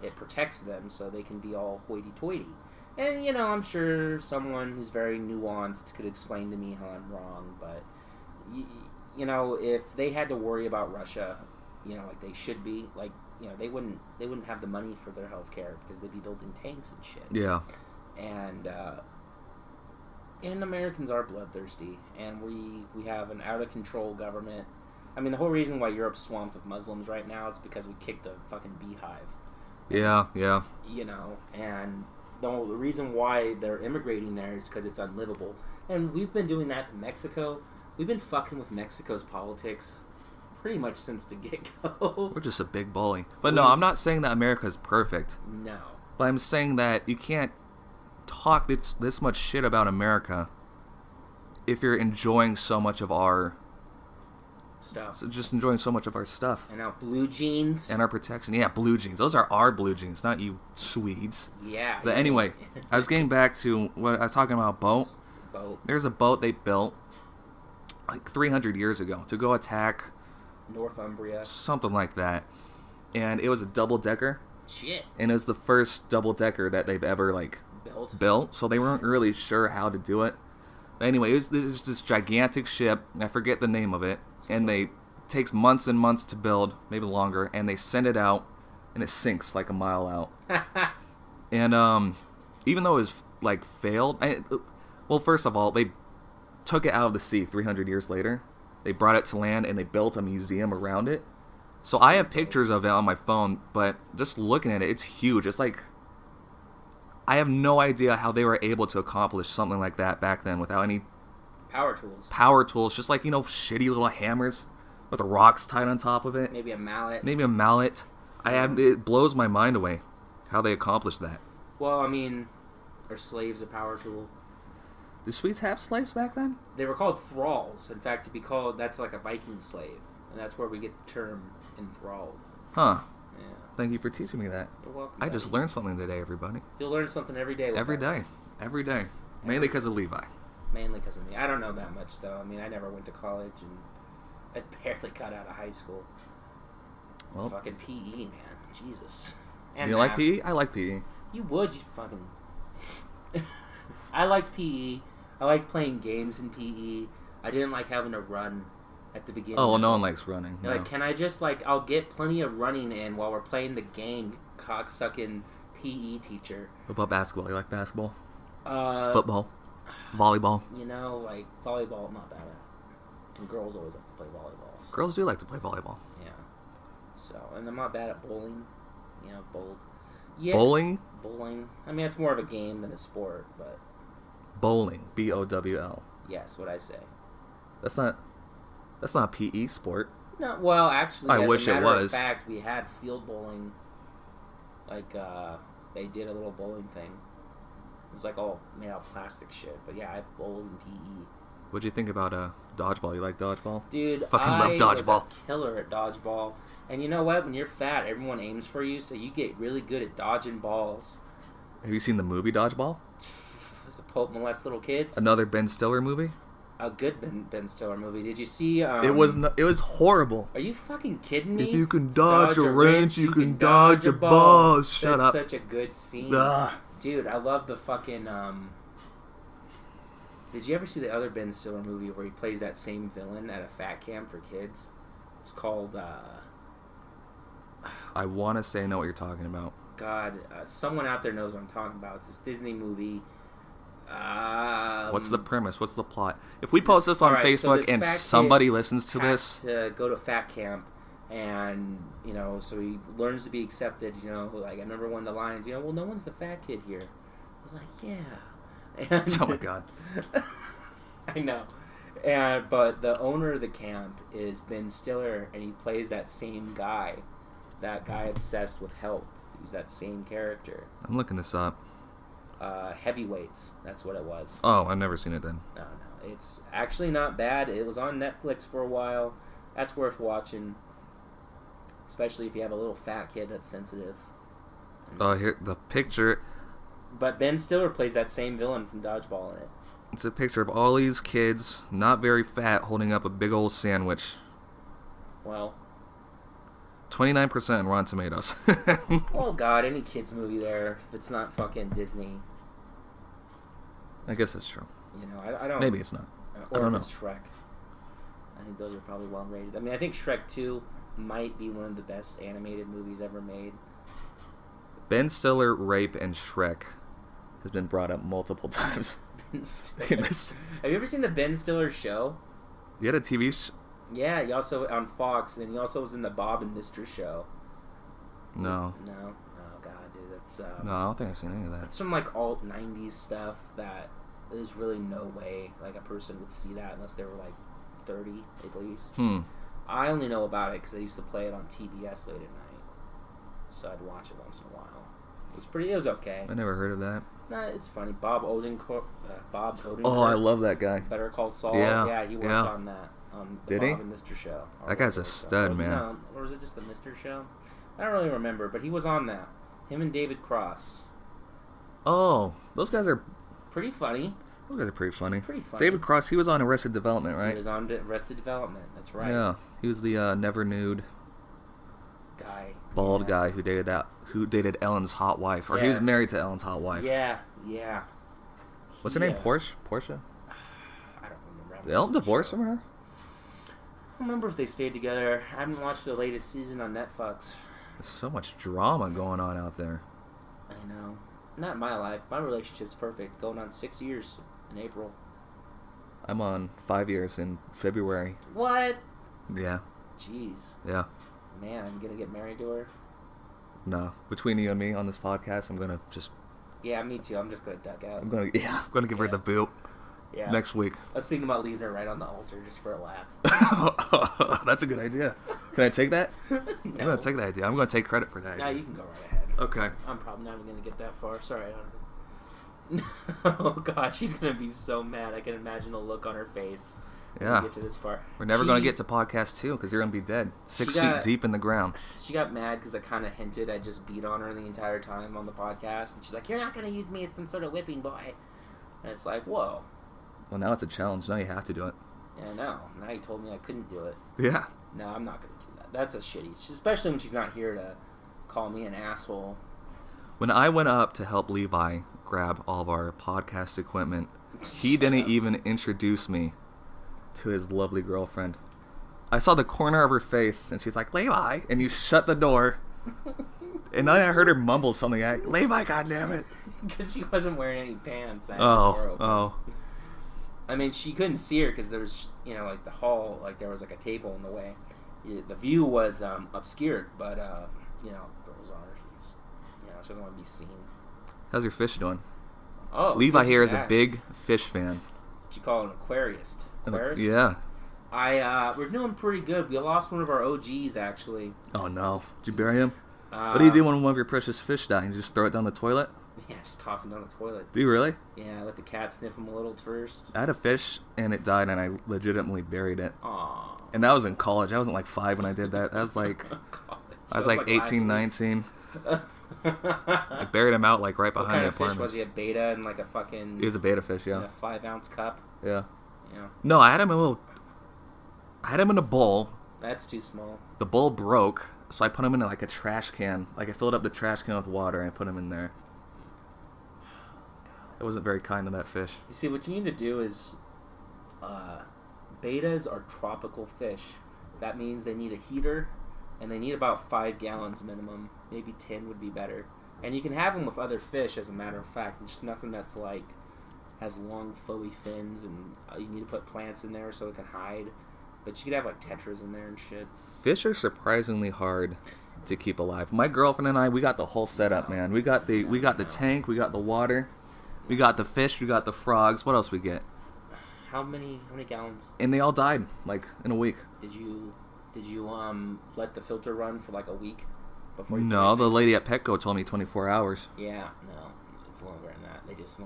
it protects them so they can be all hoity-toity. And I'm sure someone who's very nuanced could explain to me how I'm wrong, but if they had to worry about Russia, like they should be, they wouldn't have the money for their health care because they'd be building tanks and shit. Yeah. And Americans are bloodthirsty, and we have an out of control government. I mean, the whole reason why Europe's swamped with Muslims right now is because we kicked the fucking beehive. Yeah. And the reason why they're immigrating there is because it's unlivable. And we've been doing that to Mexico. We've been fucking with Mexico's politics pretty much since the get-go. We're just a big bully. But no, I'm not saying that America is perfect. No. But I'm saying that you can't talk this much shit about America if you're enjoying so much of our stuff. So just enjoying so much of our stuff. And now blue jeans. And our protection. Yeah, blue jeans. Those are our blue jeans, not you Swedes. Yeah. But anyway, I was getting back to what I was talking about, boat. There's a boat they built like 300 years ago to go attack Northumbria. Something like that. And it was a double-decker. Shit. And it was the first double-decker that they've ever, like, built. So they weren't really sure how to do it. But anyway, it was this gigantic ship. I forget the name of it. And they takes months and months to build, maybe longer. And they send it out, and it sinks like a mile out. And even though it was, like, failed... well, first of all, they took it out of the sea 300 years later. They brought it to land, and they built a museum around it. So I have pictures of it on my phone, but just looking at it, it's huge. It's like, I have no idea how they were able to accomplish something like that back then without any power tools. Power tools, just like, shitty little hammers with the rocks tied on top of it. Maybe a mallet. It blows my mind away how they accomplished that. Well, I mean, are slaves a power tool? Did Swedes have slaves back then? They were called thralls. In fact, to be called, that's like a Viking slave. And that's where we get the term enthralled. Huh. Yeah. Thank you for teaching me that. You're welcome. I just learned something today, everybody. You'll learn something every day with us. Every day. Mainly because of Levi. Mainly because of me. I don't know that much, though. I mean, I never went to college, and I barely got out of high school. Well, fucking PE, man. Jesus. And you like PE? I like PE. You would, you fucking... I liked PE. I liked playing games in PE. I didn't like having to run at the beginning. Oh, well, no one likes running. No. Like, can I just, I'll get plenty of running in while we're playing the game, cocksucking PE teacher. What about basketball? You like basketball? Football? Volleyball? Volleyball, I'm not bad at. And girls always like to play volleyball. So. Girls do like to play volleyball. Yeah. So, and I'm not bad at bowling. Bowled. Yeah. Bowling? Bowling. I mean, it's more of a game than a sport, but... Bowling. B-O-W-L. Yes, what I say. That's not a PE sport. No, well, actually, I wish it was. Of fact, we had field bowling. They did a little bowling thing. It was all made out of plastic shit. But yeah, I bowled in PE. What'd you think about dodgeball? You like dodgeball? Dude, love dodgeball. Was a killer at dodgeball. And you know what? When you're fat, everyone aims for you, so you get really good at dodging balls. Have you seen the movie Dodgeball? Was it Pope Molest Little Kids? Another Ben Stiller movie? A good Ben Stiller movie. Did you see... It was horrible. Are you fucking kidding me? If you can dodge a wrench, you can dodge a ball. Shut up. That's such a good scene. Ugh. Dude, I love the fucking... Did you ever see the other Ben Stiller movie where he plays that same villain at a fat camp for kids? It's called... I want to say I know what you're talking about. God, someone out there knows what I'm talking about. It's this Disney movie. What's the premise? What's the plot? If we post this on Facebook and somebody listens to this, to go to fat camp, and so he learns to be accepted. I remember one of the lines. Well, no one's the fat kid here. I was like, yeah. And, oh my god. I know. But the owner of the camp is Ben Stiller, and he plays that same guy. That guy obsessed with health. He's that same character. I'm looking this up. Heavyweights. That's what it was. Oh, I've never seen it then. No. It's actually not bad. It was on Netflix for a while. That's worth watching. Especially if you have a little fat kid that's sensitive. Oh, here, the picture. But Ben Stiller plays that same villain from Dodgeball in it. It's a picture of all these kids, not very fat, holding up a big old sandwich. Well... 29% Rotten Tomatoes. Oh god, any kids movie there, if it's not fucking Disney. I guess that's true. I don't... Maybe it's not. Or I don't if it's Shrek. I think those are probably well rated. I mean, I think Shrek 2 might be one of the best animated movies ever made. Ben Stiller rape and Shrek has been brought up multiple times. Ben Stiller. Have you ever seen the Ben Stiller show? You had a TV show? Yeah, he also on Fox, and he also was in the Bob and Mr. Show. No. No? Oh, God, dude, that's... no, I don't think I've seen any of that. It's some, alt 90s stuff that there's really no way, a person would see that unless they were, 30, at least. I only know about it because I used to play it on TBS late at night. So I'd watch it once in a while. It was okay. I never heard of that. Nah, it's funny. Bob Odenkirk. Oh, I love that guy. Better Call Saul. Yeah, he worked yeah. on that. The Did he? Bob and Mr. Show. That guy's a stud, man. No, or was it just the Mr. Show? I don't really remember, but he was on that. Him and David Cross. Oh, those guys are Pretty funny. Those guys are pretty funny. Pretty funny. David Cross, he was on Arrested Development, right? He was on Arrested Development. That's right. Yeah, he was the never nude Guy. bald guy who dated Ellen's hot wife, or he was married to Ellen's hot wife. Yeah. What's her name? Portia? I don't remember. Did Ellen divorce from her? I don't remember if they stayed together. I haven't watched the latest season on Netflix. There's so much drama going on out there. I know. Not in my life. My relationship's perfect. Going on 6 years in April. I'm on 5 years in February. What? Yeah. Jeez. Yeah. Man, I'm gonna get married to her. No. Between you and me on this podcast, I'm gonna just. Yeah, me too. I'm just gonna duck out. I'm gonna give her the boot. Yeah. Next week. I was thinking about leaving her right on the altar just for a laugh. That's a good idea. Can I take that? No. I'm gonna take that idea. I'm gonna take credit for that. No, idea. you can go right ahead. Okay. I'm probably not even gonna get that far. Sorry, Donovan. Oh god, she's gonna be so mad. I can imagine the look on her face when we get to this part. We're never gonna get to podcast 2 because you're gonna be dead. 6 feet deep in the ground. She got mad because I kind of hinted I just beat on her the entire time on the podcast, and she's like, "You're not gonna use me as some sort of whipping boy." And it's like, whoa. Well, now it's a challenge. Now you have to do it. Yeah, no. Now you told me I couldn't do it. Yeah. No, I'm not gonna do that. That's a shitty, especially when she's not here to call me an asshole. When I went up to help Levi grab all of our podcast equipment, he didn't even introduce me to his lovely girlfriend. I saw the corner of her face, and she's like, "Levi," and you shut the door. And then I heard her mumble something. Levi, goddammit. Because she wasn't wearing any pants. Oh. I mean, she couldn't see her because there was, like the hall, like there was like a table in the way. The view was obscured, but, girls are, she doesn't want to be seen. How's your fish doing? Oh, Levi here is a big fish fan. What you call an aquarist? Aquarist? Yeah. We're doing pretty good. We lost one of our OGs, actually. Oh, no. Did you bury him? What do you do when one of your precious fish die? You just throw it down the toilet? Yeah, just toss him down the toilet. Do you really? Yeah, I let the cat sniff him a little first. I had a fish, and it died, and I legitimately buried it. Aww. And that was in college. I wasn't like 5 when I did that. That was like... I was like 18, 19. I buried him out like right behind the apartment. What kind of fish was he? A beta and like a fucking... He was a beta fish, yeah. In a 5-ounce cup? Yeah. Yeah. No, I had him in a bowl. That's too small. The bowl broke, so I put him in like a trash can. Like I filled up the trash can with water and I put him in there. It wasn't very kind to that fish. You see, what you need to do is... betas are tropical fish. That means they need a heater, and they need about 5 gallons minimum. Maybe 10 would be better. And you can have them with other fish, as a matter of fact. It's just nothing that's like... has long, flowy fins, and you need to put plants in there so it can hide. But you could have like tetras in there and shit. Fish are surprisingly hard to keep alive. My girlfriend and I, we got the whole setup, man. We got the tank, we got the water, we got the fish, we got the frogs. What else we get? How many gallons? And they all died like in a week. Did you let the filter run for like a week before you... No, the lady at Petco told me 24 hours. Yeah, no, it's longer than that. They just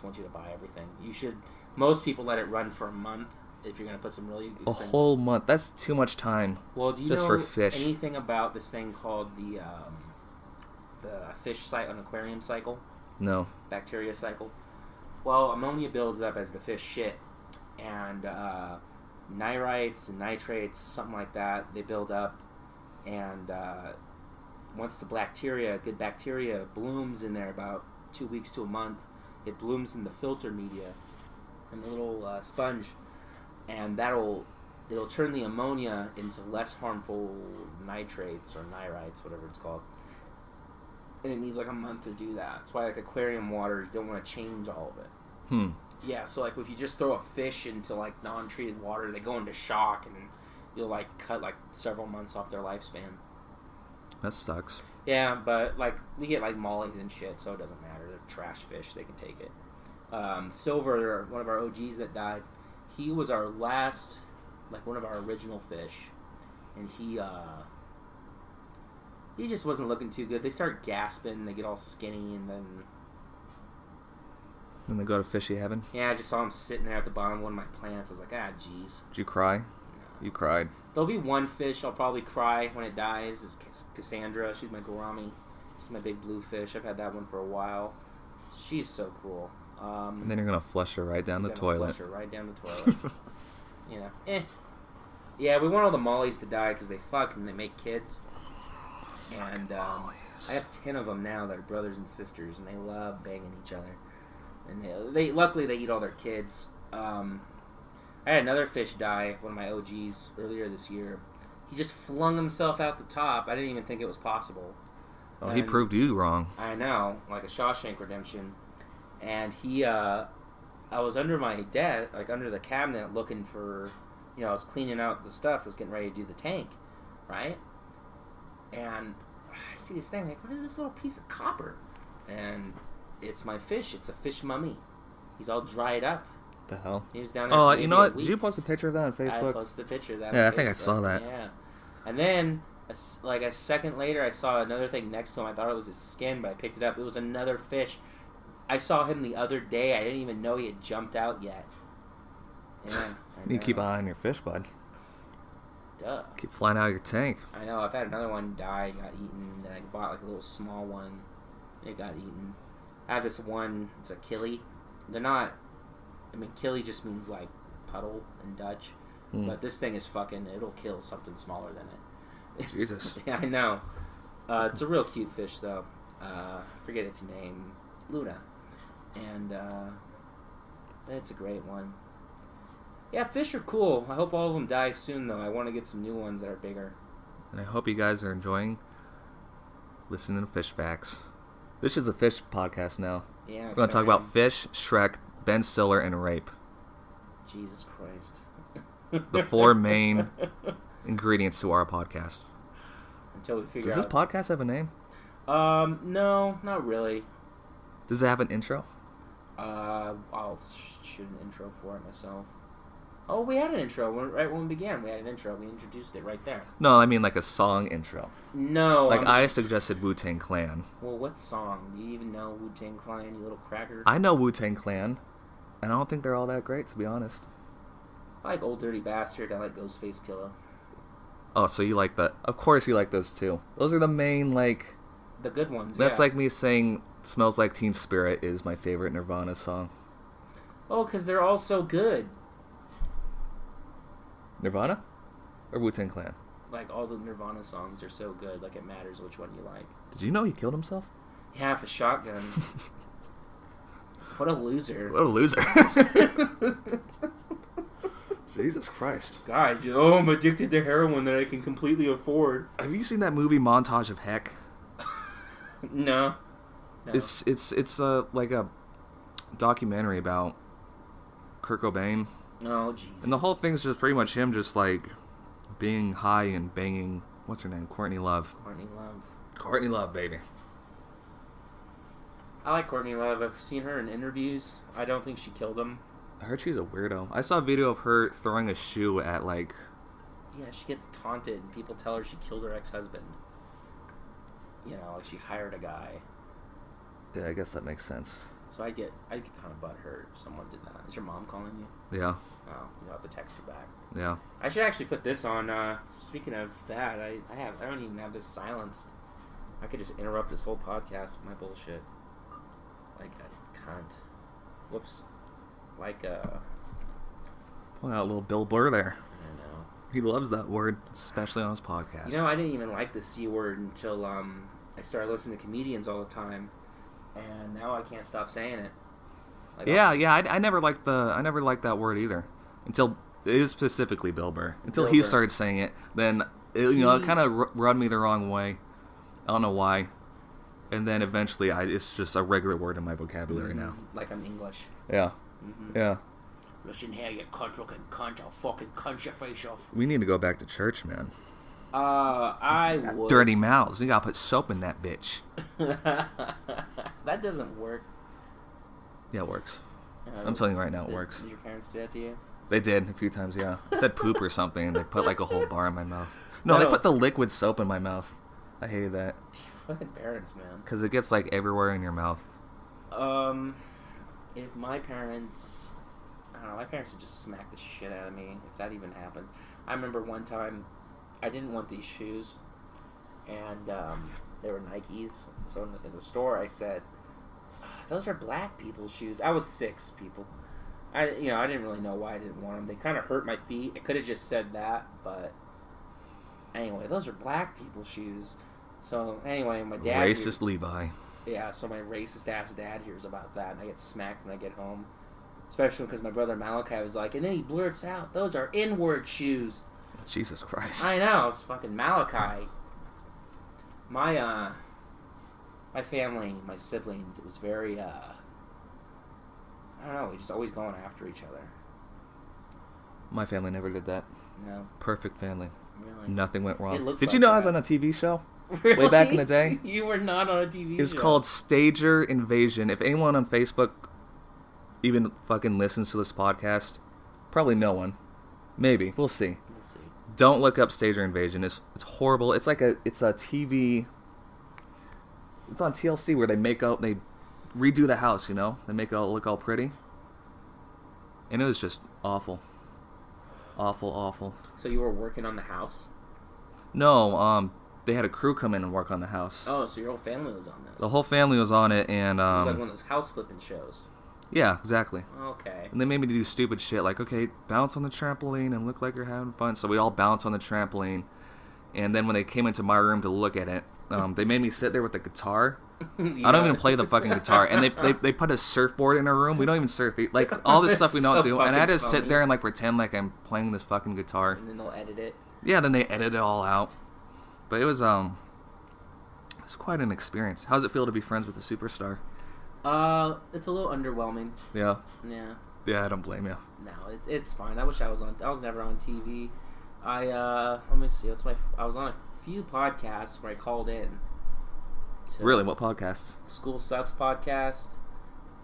want you to buy everything. You should. Most people let it run for a month if you're gonna put some really a whole month. That's too much time. Well, do you just know for fish. Anything about this thing called the fish aquarium cycle? No. Bacteria cycle. Well, ammonia builds up as the fish shit, and nirites and nitrates, something like that, they build up, and once the good bacteria blooms in there about 2 weeks to a month, it blooms in the filter media, in the little sponge, and it'll turn the ammonia into less harmful nitrates or nirites, whatever it's called. And it needs like a month to do that. That's why like aquarium water, you don't want to change all of it. Yeah, so like if you just throw a fish into like non-treated water, they go into shock, and you'll like cut like several months off their lifespan. That sucks. Yeah, but like we get like mollies and shit, so it doesn't matter. They're trash fish; they can take it. Silver, one of our OGs that died, he was our last, like one of our original fish, and he just wasn't looking too good. They start gasping, they get all skinny, and then... Then they go to fishy heaven. Yeah, I just saw him sitting there at the bottom of one of my plants. I was like, jeez. Did you cry? No. You cried. There'll be one fish I'll probably cry when it dies. Is Cassandra. She's my gourami. She's my big blue fish. I've had that one for a while. She's so cool. And then you're going to flush her right down the toilet. Flush her right down the toilet. You know, Yeah, we want all the mollies to die because they fuck and they make kids. And I have 10 of them now that are brothers and sisters, and they love banging each other. And they luckily they eat all their kids. I had another fish die, one of my OGs, earlier this year. He just flung himself out the top. I didn't even think it was possible. Oh, he proved you wrong. I know, like a Shawshank Redemption. And I was under my desk, like under the cabinet, looking for, I was cleaning out the stuff, was getting ready to do the tank, right? And I see this thing, like, what is this little piece of copper? And it's my fish. It's a fish mummy. He's all dried up. The hell? He was down there. Oh, you know what? Did you post a picture of that on Facebook? I posted a picture of that. Yeah, on I think I Facebook. saw that. Yeah. And then, like a second later, I saw another thing next to him. I thought it was his skin, but I picked it up. It was another fish. I saw him the other day. I didn't even know he had jumped out yet. Yeah, You keep an eye on your fish, bud. Duh. Keep flying out of your tank. I know. I've had another one die, got eaten. Then I bought like a little small one. It got eaten. I have this one. It's a killie. They're not. I mean, killie just means like puddle in Dutch. But this thing is fucking. It'll kill something smaller than it. Jesus. Yeah, I know. It's a real cute fish, though. I forget its name. Luna. And it's a great one. Yeah, fish are cool. I hope all of them die soon, though. I want to get some new ones that are bigger. And I hope you guys are enjoying listening to Fish Facts. This is a fish podcast now. Yeah. We're going to talk about fish, Shrek, Ben Stiller, and rape. Jesus Christ. The 4 main ingredients to our podcast. Until we figure Does this podcast have a name? No, not really. Does it have an intro? I'll shoot an intro for it myself. Oh, we had an intro right when we began. We had an intro. We introduced it right there. No, I mean like a song intro. No. Like I suggested Wu-Tang Clan. Well, what song? Do you even know Wu-Tang Clan, you little cracker? I know Wu-Tang Clan, and I don't think they're all that great, to be honest. I like Old Dirty Bastard. I like Ghostface Killer. Oh, so you like that? Of course you like those two. Those are the main, like... The good ones, That's yeah. like me saying Smells Like Teen Spirit is my favorite Nirvana song. Oh, because they're all so good. Nirvana? Or Wu-Tang Clan? Like, all the Nirvana songs are so good. Like, it matters which one you like. Did you know he killed himself? Yeah, with a shotgun. What a loser. What a loser. Jesus Christ. God, I'm addicted to heroin that I can completely afford. Have you seen that movie Montage of Heck? No. It's like a documentary about Kurt Cobain. Oh, Jesus. And the whole thing's just pretty much him just like being high and banging, what's her name? Courtney Love. Courtney Love. Courtney Love, baby. I like Courtney Love. I've seen her in interviews. I don't think she killed him. I heard she's a weirdo. I saw a video of her throwing a shoe at like... Yeah, she gets taunted and people tell her she killed her ex-husband. You know, like she hired a guy. Yeah, I guess that makes sense. So I'd get kind of butthurt if someone did that. Is your mom calling you? Yeah. Oh, you'll have to text her back. Yeah. I should actually put this on. Speaking of that, I don't even have this silenced. I could just interrupt this whole podcast with my bullshit. Like a cunt. Whoops. Like Pulling out a little Bill Burr there. I know. He loves that word, especially on his podcast. You know, I didn't even like the C word until I started listening to comedians all the time, and now I can't stop saying it. Like, I never liked that word either until it is specifically Bill Burr. Until Bill he Burr. started saying it, then it kind of rubbed me the wrong way. I don't know why. And then eventually, it's just a regular word in my vocabulary now. Like I'm English. Yeah. Mm-hmm. Yeah. Listen here, you cunt-looking cunt. I'll fucking cunt your face off. We need to go back to church, man. I would. Dirty mouths. We gotta put soap in that bitch. That doesn't work. Yeah, it works. I'm telling you right now, it works. Did your parents do that to you? They did a few times, yeah. I said poop or something, and they put like a whole bar in my mouth. No, they put the liquid soap in my mouth. I hated that. Fucking parents, man. Because it gets, like, everywhere in your mouth. If my parents... I don't know, my parents would just smack the shit out of me if that even happened. I remember one time, I didn't want these shoes, and they were Nikes. So in the store, I said, "Those are black people's shoes." I was 6, people. I didn't really know why I didn't want them. They kind of hurt my feet. I could have just said that, but anyway, those are black people's shoes. So anyway, my dad... Racist Levi. Yeah, so my racist-ass dad hears about that, and I get smacked when I get home. Especially because my brother Malachi was like, and then he blurts out, "Those are N-word shoes." Jesus Christ. I know, it's fucking Malachi. My family, my siblings, it was very, I don't know, we just always going after each other. My family never did that. No. Perfect family. Really? Nothing went wrong. It looks Did like you know that. I was on a TV show? Really? Way back in the day? You were not on a TV show. It was called Stager Invasion. If anyone on Facebook even fucking listens to this podcast, probably no one. Maybe. We'll see. We'll see. Don't look up Stager Invasion. It's horrible. It's like it's a TV. It's on TLC where they redo the house, you know? They make it all look all pretty. And it was just awful. Awful, awful. So you were working on the house? No, they had a crew come in and work on the house. Oh, so your whole family was on this. The whole family was on it, and it was like one of those house flipping shows. Yeah, exactly. Okay. And they made me do stupid shit like, okay, bounce on the trampoline and look like you're having fun. So we all bounced on the trampoline, and then when they came into my room to look at it, they made me sit there with the guitar. Yeah. I don't even play the fucking guitar, and they put a surfboard in our room. We don't even surf, like all this stuff we don't so do, and I had to fucking sit there and like pretend like I'm playing this fucking guitar. And then they'll edit it. Yeah, then they edit it all out. But it was quite an experience. How does it feel to be friends with a superstar? It's a little underwhelming. Yeah. Yeah. Yeah, I don't blame you. No, it's fine. I wish I was on. I was never on TV. Let me see. I was on a few podcasts where I called in. Really? What podcasts? School Sucks podcast,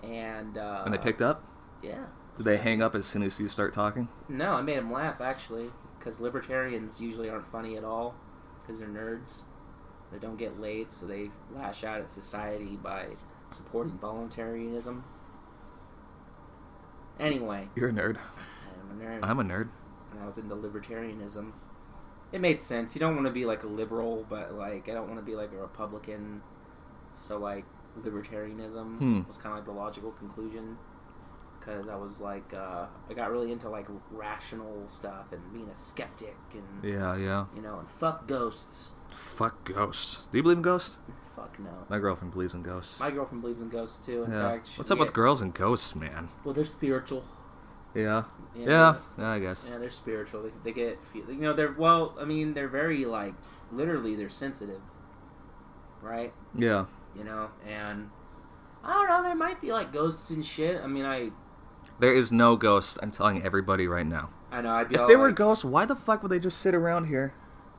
and they picked up? Yeah. Did they hang up as soon as you start talking? No, I made them laugh actually, because libertarians usually aren't funny at all, because they're nerds. They don't get laid, so they lash out at society by supporting voluntarism. Anyway. You're a nerd. I'm a nerd. I'm a nerd. And I was into libertarianism. It made sense. You don't want to be like a liberal, but like I don't want to be like a Republican. So like libertarianism was kind of like the logical conclusion. Because I was like, I got really into like rational stuff and being a skeptic and yeah, you know, and fuck ghosts. Fuck ghosts. Do you believe in ghosts? Fuck no. My girlfriend believes in ghosts. My girlfriend believes in ghosts too. In Yeah. fact, What's up with girls and ghosts, man? Well, they're spiritual. Yeah. Yeah, Yeah, I guess. Yeah, they're spiritual. They get, you know, they're very like, literally, they're sensitive, right? Yeah. You know, and I don't know. There might be like ghosts and shit. I mean, There is no ghosts. I'm telling everybody right now. I know. I'd be If all there were like, ghosts, why the fuck would they just sit around here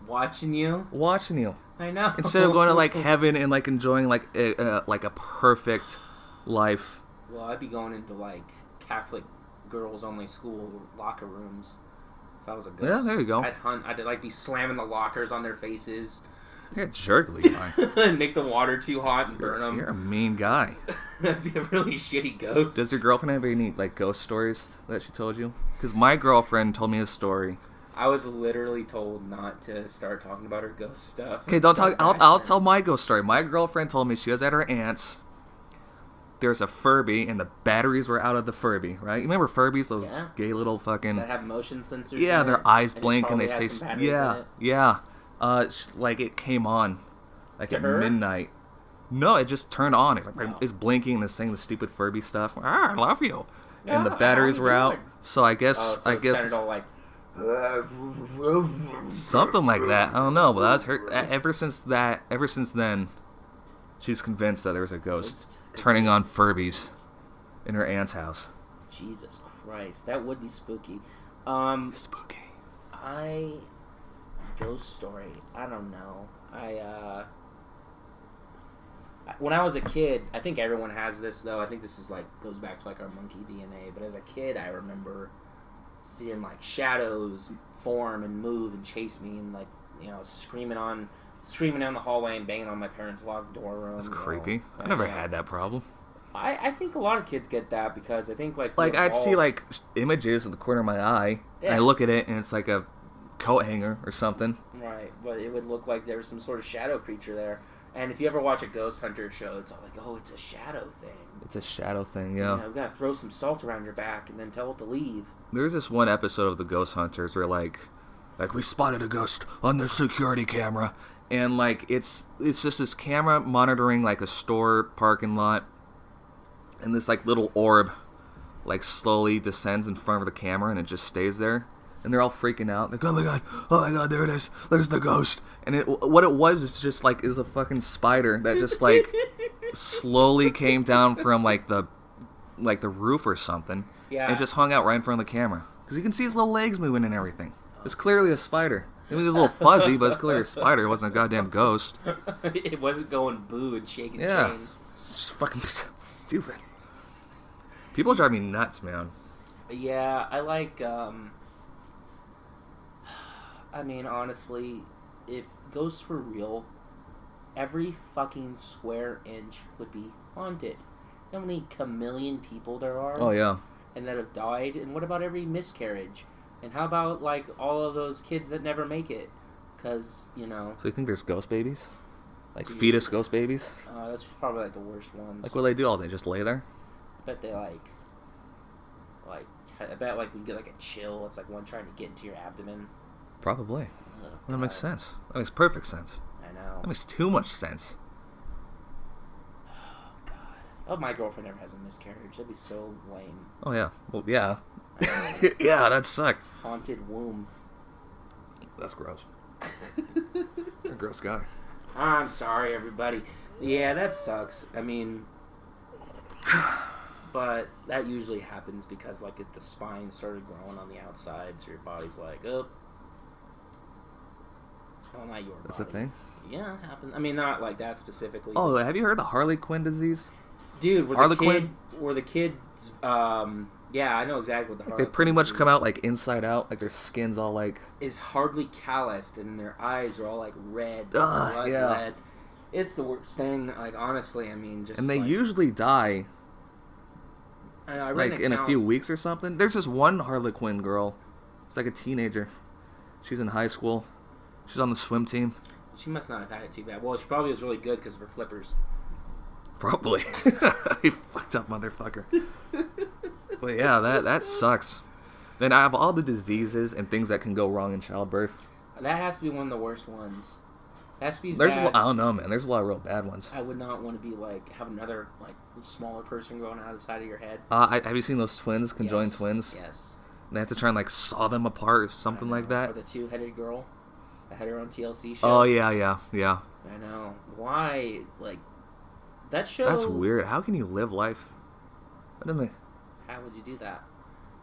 watching you. watching you I know. instead of going to like heaven and like enjoying like a perfect life? Well, I'd be going into like Catholic girls only school locker rooms if I was a ghost. Yeah, there you go. I'd hunt. I'd like be slamming the lockers on their faces. You're a jerk, Levi. And make the water too hot and burn them. You're a mean guy. That'd be a really shitty ghost. Does your girlfriend have any like ghost stories that she told you? Because my girlfriend told me a story. I was literally told not to start talking about her ghost stuff. Okay, don't talk. I'll tell my ghost story. My girlfriend told me she was at her aunt's. There's a Furby, and the batteries were out of the Furby, right? You remember Furbies? Those Yeah. gay little fucking... That have motion sensors. Yeah, in their it, eyes and it blink, and they probably say... had some batteries in Yeah, it. yeah. Like, it came on, like, To at her? midnight. No, it just turned on. It's, like, Oh. it's blinking, and it's saying the stupid Furby stuff. I love you. And the Yeah, batteries how were you out, doing? so I guess... Oh, so I it guess sounded all like... something like that. I don't know, but that was her... Ever since then, she's convinced that there was a ghost turning on Furbies in her aunt's house. Jesus Christ, that would be spooky. Spooky. Ghost story. I don't know. When I was a kid, I think everyone has this though. I think this is like goes back to like our monkey DNA. But as a kid, I remember seeing like shadows form and move and chase me and like, you know, screaming on screaming down the hallway and banging on my parents' locked door room. That's creepy. I never had that problem. I think a lot of kids get that because I think like I'd see like images in the corner of my eye, and I look at it and it's like a coat hanger or something. Right, but it would look like there was some sort of shadow creature there. And if you ever watch a ghost hunter show, it's all like, oh, it's a shadow thing. It's a shadow thing, yeah. You gotta throw some salt around your back and then tell it to leave. There's this one episode of the Ghost Hunters where like we spotted a ghost on the security camera, and like it's just this camera monitoring like a store parking lot, and this like little orb like slowly descends in front of the camera and it just stays there. And they're all freaking out. Like, oh my god, there it is. There's the ghost. And what it was is just like, is a fucking spider that just like slowly came down from like the roof or something. Yeah. And just hung out right in front of the camera. Because you can see his little legs moving and everything. It's clearly a spider. It was a little fuzzy, but it's clearly a spider. It wasn't a goddamn ghost. It wasn't going boo and shaking yeah. chains. It's just fucking stupid. People drive me nuts, man. Yeah, I like, I mean, honestly, if ghosts were real, every fucking square inch would be haunted. You know how many chameleon people there are? Oh, yeah. And that have died? And what about every miscarriage? And how about, like, all of those kids that never make it? Because, you know... So you think there's ghost babies? Like fetus ghost babies? That's probably, like, the worst ones. Like, what do they do all day? Just lay there? I bet they, like, I bet, like, we get, like, a chill. It's, like, one trying to get into your abdomen. Probably. Oh, that makes sense. That makes perfect sense. I know. That makes too much sense. Oh, God. Oh, my girlfriend never has a miscarriage. That'd be so lame. Oh, yeah. Well, yeah. Yeah, that'd suck. Haunted womb. That's gross. You're a gross guy. I'm sorry, everybody. Yeah, that sucks. I mean... But that usually happens because, like, the spine started growing on the outside, so your body's like, oh. Well, not your body. That's a thing? Yeah, it happens. I mean, not like that specifically. Oh, have you heard of the Harley Quinn disease? Dude, where the kids, yeah, I know exactly what the Harley They pretty much come out, like, inside out, like their skin's all, like... Is hardly calloused, and their eyes are all, like, red. Yeah. Red. It's the worst thing, like, honestly, I mean, just, And they like, usually die... I like in a few weeks or something. There's this one Harley Quinn girl. She's like a teenager. She's in high school. She's on the swim team. She must not have had it too bad. Well, she probably was really good because of her flippers. Probably. You fucked up motherfucker. But yeah, that sucks. Then I have all the diseases and things that can go wrong in childbirth. That has to be one of the worst ones. Has to be There's bad. I don't know, man. There's a lot of real bad ones. I would not want to be like have another like smaller person growing out of the side of your head. Have you seen those twins, conjoined twins? Yes. And they have to try and like saw them apart or something like that. Or the two-headed girl that had her own TLC show. Oh yeah. I know. Why? Like that show. That's weird. How can you live life? What am I? How would you do that?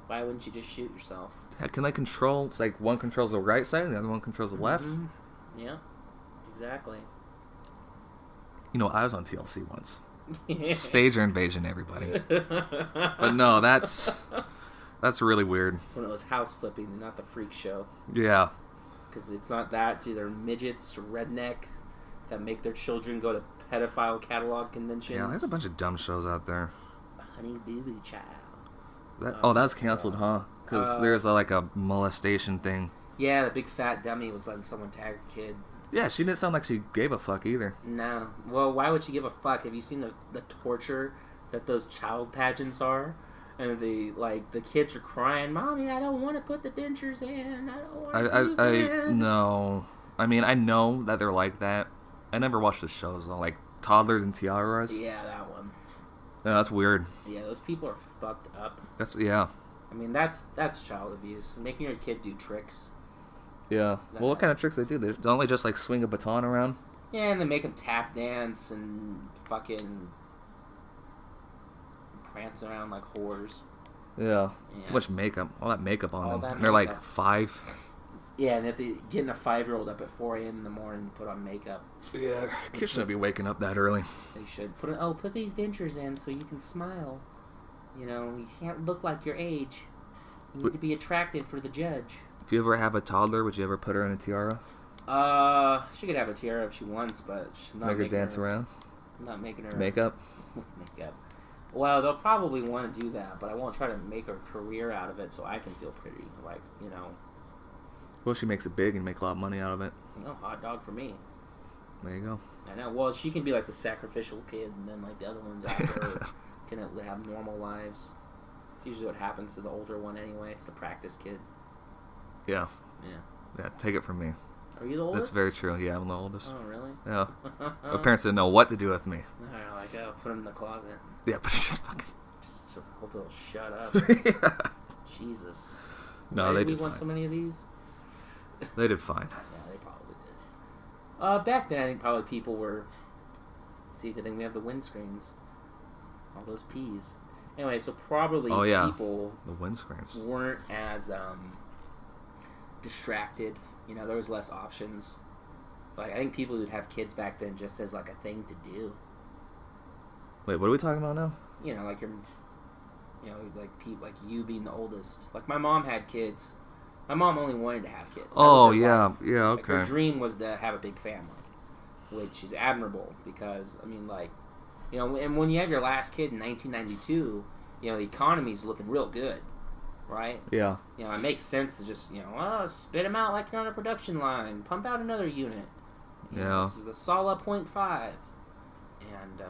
Why wouldn't you just shoot yourself? Can they control? It's like one controls the right side and the other one controls the left. Mm-hmm. Yeah. Exactly. You know, I was on TLC once. Stage or invasion, everybody. But no, that's really weird. It's when it was house flipping and not the freak show. Yeah. Because it's not that. It's either midgets or redneck that make their children go to pedophile catalog conventions. Yeah, there's a bunch of dumb shows out there. Honey Boo Boo Child. That's canceled, huh? Because there's like a molestation thing. Yeah, the big fat dummy was letting someone tag a kid. Yeah, she didn't sound like she gave a fuck either. No. Well, why would she give a fuck? Have you seen the torture that those child pageants are? And the kids are crying, "Mommy, I don't want to put the dentures in. I don't want to do this." No. I mean, I know that they're like that. I never watched the shows though, like Toddlers and Tiaras. Yeah, that one. Yeah, that's weird. Yeah, those people are fucked up. Yeah. I mean, that's child abuse. Making your kid do tricks. Yeah. Well, what kind of tricks they do? Don't they just like swing a baton around? Yeah, and they make them tap dance and fucking prance around like whores. Yeah. Too much makeup. All that makeup on them. They're like 5. Yeah, and they have to get a 5-year-old up at 4 a.m. in the morning and put on makeup. Yeah, kids shouldn't be waking up that early. They should. Put these dentures in so you can smile. You know, you can't look like your age. You need to be attractive for the judge. If you ever have a toddler, would you ever put her in a tiara? She could have a tiara if she wants, but she's not Make her making dance around. I'm not making her Makeup. makeup. Well, they'll probably want to do that, but I won't try to make a career out of it so I can feel pretty. Like, you know. Well, she makes it big and make a lot of money out of it. No, hot dog for me. There you go. I know. Well, she can be like the sacrificial kid, and then like the other ones after her can have normal lives. It's usually what happens to the older one anyway. It's the practice kid. Yeah. Yeah. Yeah, take it from me. Are you the oldest? That's very true. Yeah, I'm the oldest. Oh, really? Yeah. My parents didn't know what to do with me. I don't know, like, put him in the closet. Yeah, but just fucking... Just hope they'll shut up. Yeah. Jesus. No, Why they did did we want fine. so many of these? They did fine. Yeah, they probably did. Back then, I think probably people were... See, good thing we have the windscreens. All those P's. Anyway, so probably people The windscreens. weren't as distracted. You know, there was less options. Like, I think people would have kids back then just as, like, a thing to do. Wait, what are we talking about now? You know, like like you being the oldest. Like, my mom had kids. My mom only wanted to have kids. That Oh, was her yeah. life. Yeah, Like, her okay. dream was to have a big family, which is admirable because, I mean, like, you know, and when you have your last kid in 1992, you know, the economy's looking real good, right? Yeah. You know, it makes sense to just, you know, spit them out like you're on a production line. Pump out another unit. You know, Yeah. this is the Sala .5. And,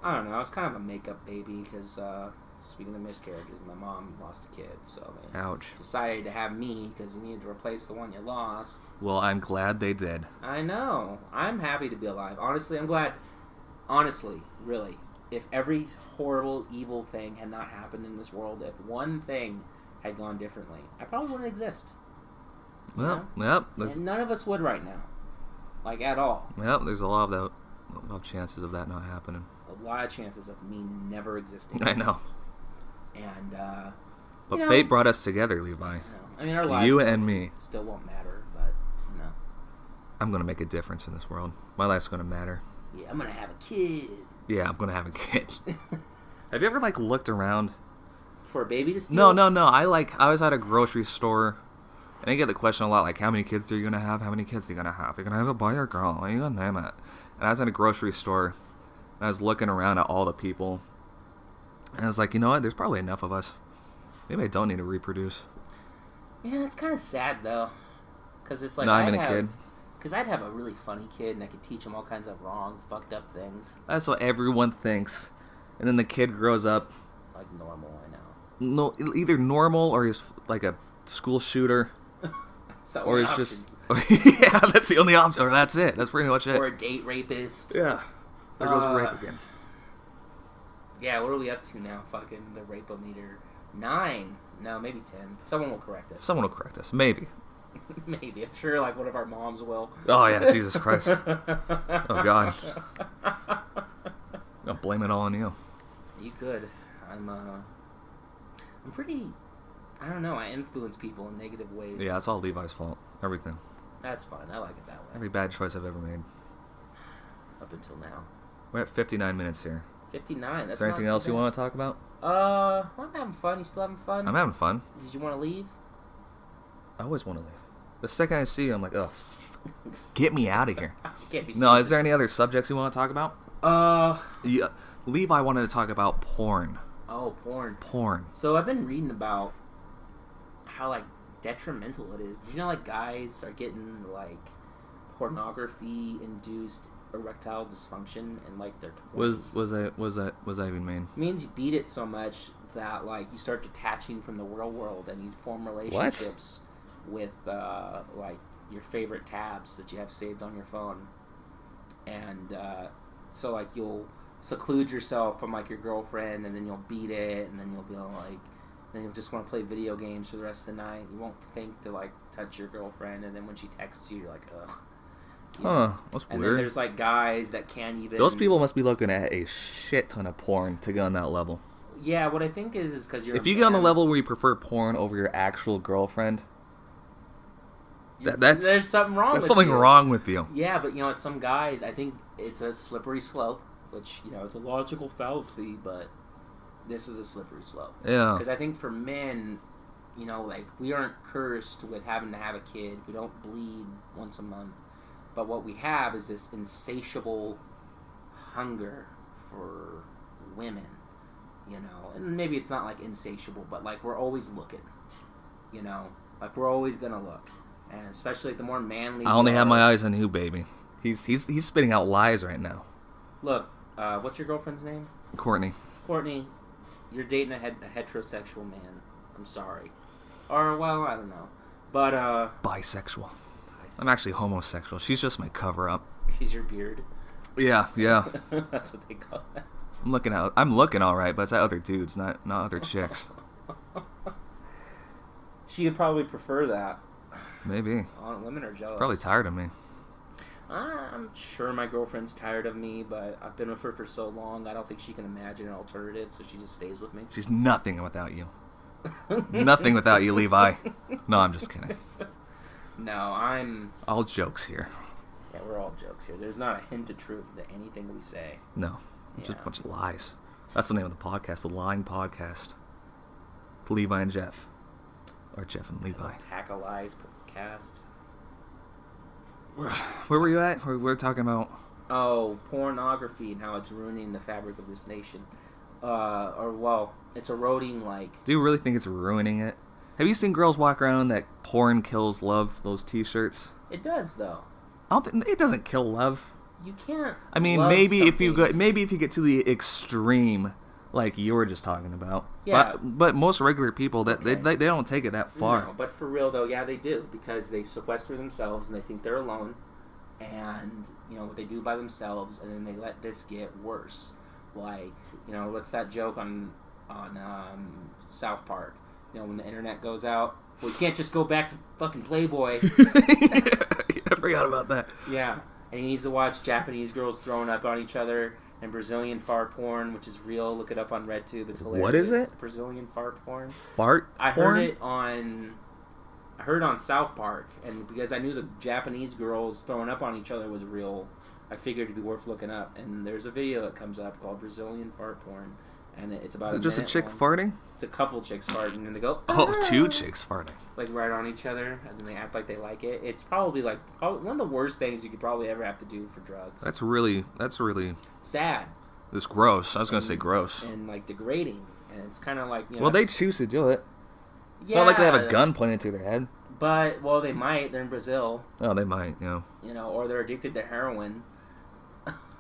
I don't know. I was kind of a makeup baby because, speaking of miscarriages, my mom lost a kid. So they Ouch. decided to have me because you needed to replace the one you lost. Well, I'm glad they did. I know. I'm happy to be alive. Honestly, I'm glad. Honestly, really. If every horrible, evil thing had not happened in this world, if one thing had gone differently, I probably wouldn't exist. Well, yep. And none of us would right now. Like, at all. Yep, there's a lot of that. A lot of chances of that not happening. A lot of chances of me never existing. I know. And, But you know, fate brought us together, Levi. you know, I mean, our lives You and me. still won't matter, but, you know. I'm going to make a difference in this world. My life's going to matter. Yeah, I'm going to have a kid. Yeah, I'm going to have a kid. Have you ever, like, looked around? For a baby to steal? No. I was at a grocery store, and I get the question a lot, like, how many kids are you going to have? How many kids are you going to have? You're going to have a boy or a girl? What are you going to name it? And I was at a grocery store, and I was looking around at all the people, and I was like, you know what? There's probably enough of us. Maybe I don't need to reproduce. Yeah, it's kind of sad, though. Because it's like, Not even a kid. Because I'd have a really funny kid, and I could teach him all kinds of wrong, fucked up things. That's what everyone thinks. And then the kid grows up, Like normal, I know. no, either normal or he's like a school shooter, It's the or only he's options. just yeah, that's the only option, or that's it. That's pretty much it. Or a date rapist. Yeah, there goes rape again. Yeah, what are we up to now? Fucking the rape-o-meter. 9. No, maybe 10. Someone will correct us. Someone will correct us, maybe. Maybe. I'm sure like one of our moms will. Oh yeah, Jesus Christ. Oh God. I'll blame it all on you. You could. I'm pretty. I don't know. I influence people in negative ways. Yeah, it's all Levi's fault. Everything. That's fine. I like it that way. Every bad choice I've ever made. Up until now. We're at 59 minutes here. 59. That's Is there anything else you want to talk about? Well, I'm having fun. You still having fun? I'm having fun. Did you want to leave? I always want to leave. The second I see you, I'm like, ugh, get me out of here. Can't be No, is serious. there any other subjects you want to talk about? Yeah, Levi wanted to talk about porn. Oh, porn. Porn. So I've been reading about how like detrimental it is. Did you know like guys are getting like pornography induced erectile dysfunction in like their 20s? Was that even mean? It means you beat it so much that like you start detaching from the real world and you form relationships with like your favorite tabs that you have saved on your phone, and so like you'll seclude yourself from like your girlfriend, and then you'll beat it, and then you'll be like, then you'll just want to play video games for the rest of the night. You won't think to like touch your girlfriend, and then when she texts you, you're like, ugh. You know? Huh, that's And weird. then there's like guys that can't even. Those people must be looking at a shit ton of porn to get on that level. Yeah, what I think is because you're. If you get on the level where you prefer porn over your actual girlfriend, there's something wrong. That's with something you. wrong with you. Yeah, but you know, some guys, I think it's a slippery slope, which you know, it's a logical fallacy, but this is a slippery slope. Yeah. Because I think for men, you know, like, we aren't cursed with having to have a kid. We don't bleed once a month. But what we have is this insatiable hunger for women, you know. And maybe it's not, like, insatiable, but, like, we're always looking, you know. Like, we're always going to look. And especially the more manly... I only have my eyes on you, baby. He's spitting out lies right now. Look, what's your girlfriend's name? Courtney, you're dating a heterosexual man. I'm sorry. Or, well, I don't know. But, bisexual. I'm actually homosexual. She's just my cover-up. She's your beard. Yeah. That's what they call it. I'm looking all right, but it's at other dudes, not other chicks. She would probably prefer that. Maybe. Women are jealous. Probably tired of me. I'm sure my girlfriend's tired of me, but I've been with her for so long, I don't think she can imagine an alternative, so she just stays with me. She's nothing without you. Nothing without you, Levi. No, I'm just kidding. No, I'm... All jokes here. Yeah, we're all jokes here. There's not a hint of truth to anything we say. No. Just a bunch of lies. That's the name of the podcast, the Lying Podcast. Levi and Jeff. Or Jeff and Levi. Pack of Lies cast. Where were you at? We were talking about... Oh, pornography and how it's ruining the fabric of this nation. It's eroding, like... Do you really think it's ruining it? Have you seen girls walk around that porn kills love, those t-shirts? It does, though. I don't think... It doesn't kill love. You can't. I mean, maybe if you get to the extreme, like you were just talking about. Yeah. But most regular people they don't take it that far. No, but for real though, yeah, they do, because they sequester themselves and they think they're alone, and you know what they do by themselves, and then they let this get worse. Like, you know, what's that joke on South Park? You know, when the internet goes out, we can't just go back to fucking Playboy. I forgot about that. Yeah. And he needs to watch Japanese girls throwing up on each other and Brazilian fart porn, which is real. Look it up on RedTube. It's hilarious. What is it? Brazilian fart porn. I heard it on South Park, and because I knew the Japanese girls throwing up on each other was real, I figured it'd be worth looking up. And there's a video that comes up called Brazilian fart porn, and it's about. Is it just a chick farting? It's a couple chicks farting, and they go. Oh, two chicks farting. Like right on each other, and then they act like they like it. It's probably one of the worst things you could probably ever have to do for drugs. That's really sad. It's gross. I was gonna say gross. And like degrading, and it's kind of like, you know. Well, they choose to do it. Yeah, it's not like they have a gun pointed to their head. But they might. They're in Brazil. Oh, they might. Yeah. You know, or they're addicted to heroin.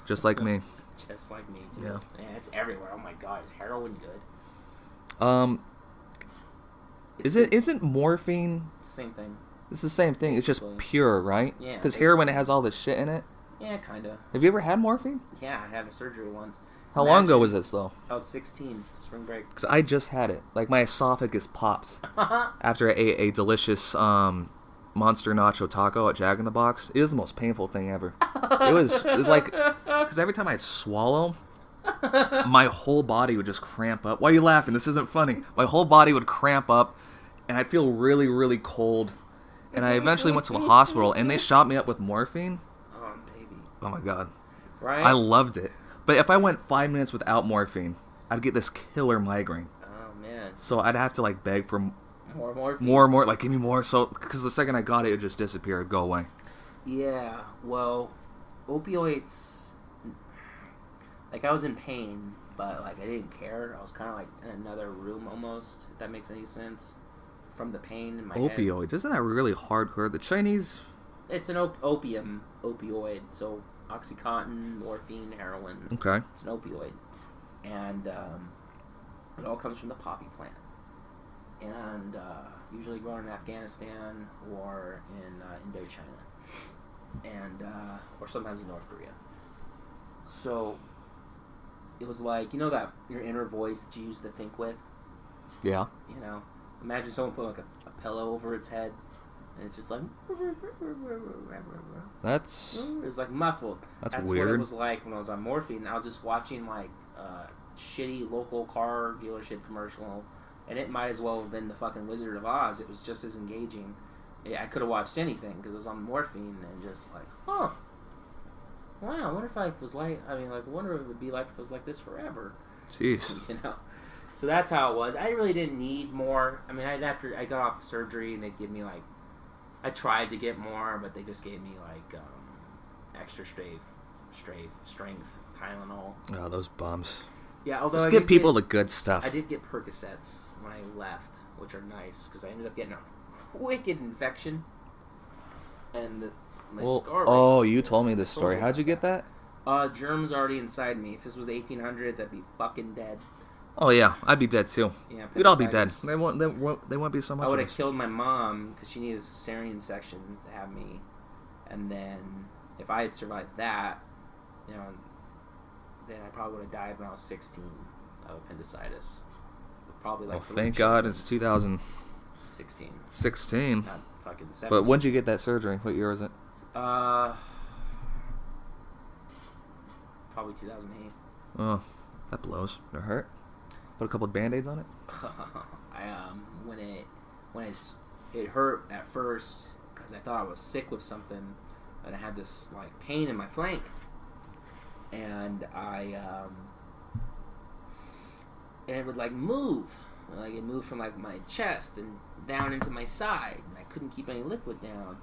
Just like me. Just like me too. Yeah. Yeah, it's everywhere. Oh my god, is heroin good? Isn't morphine? Same thing. It's the same thing. It's just pure, right? Yeah. Because heroin, it has all this shit in it. Yeah, kinda. Have you ever had morphine? Yeah, I had a surgery once. How long ago was this, though? I was 16, spring break. Because I just had it. Like, my esophagus popped after I ate a delicious monster nacho taco at Jack in the Box. It was the most painful thing ever. It was like... Because every time I'd swallow, my whole body would just cramp up. Why are you laughing? This isn't funny. My whole body would cramp up, and I'd feel really, really cold. And I eventually went to the hospital, and they shot me up with morphine. Oh, baby. Oh, my God. Right? I loved it. But if I went 5 minutes without morphine, I'd get this killer migraine. Oh, man. So I'd have to, like, beg for more morphine. More, like, give me more. So, because the second I got it, it just disappeared, go away. Yeah, well, opioids, like, I was in pain, but, like, I didn't care. I was kind of, like, in another room almost, if that makes any sense, from the pain in my head. Opioids, isn't that really hardcore? The Chinese... It's an opioid, so Oxycontin, morphine, heroin. Okay. It's an opioid. And it all comes from the poppy plant. And usually grown in Afghanistan or in Indochina. And, or sometimes in North Korea. So, it was like, you know that, your inner voice that you used to think with? Yeah. You know? Imagine someone put like a pillow over its head. And it's just like... That's... It's like muffled. That's weird. What it weird. was like when I was on morphine. I was just watching like shitty local car dealership commercial, and it might as well have been the fucking Wizard of Oz. It was just as engaging. I could have watched anything because I was on morphine and just like, huh. Wow, I wonder if I was like... I mean, like, I wonder if it would be like if it was like this forever. Jeez. You know? So that's how it was. I really didn't need more. I mean, after I got off surgery, and they'd give me like, I tried to get more, but they just gave me like extra strength Tylenol. Oh, those bums. Yeah, although Just give people the good stuff. I did get Percocets when I left, which are nice because I ended up getting a wicked infection, and my scar. Oh, you told me this story. How'd you get that? Germs already inside me. If this was the 1800s, I'd be fucking dead. Oh yeah, I'd be dead too. Yeah, we'd all be dead. They won't be so much. I would have killed my mom because she needed a cesarean section to have me, and then if I had survived that, you know, then I probably would have died when I was 16 of appendicitis. With probably like. Well, thank God it's 2016. 16. Not fucking 17. But when did you get that surgery? What year was it? Probably 2008. Oh, that blows. Did it hurt? Put a couple of Band-Aids on it? It hurt at first because I thought I was sick with something, and I had this like pain in my flank, and and it would like move, like it moved from like my chest and down into my side, and I couldn't keep any liquid down.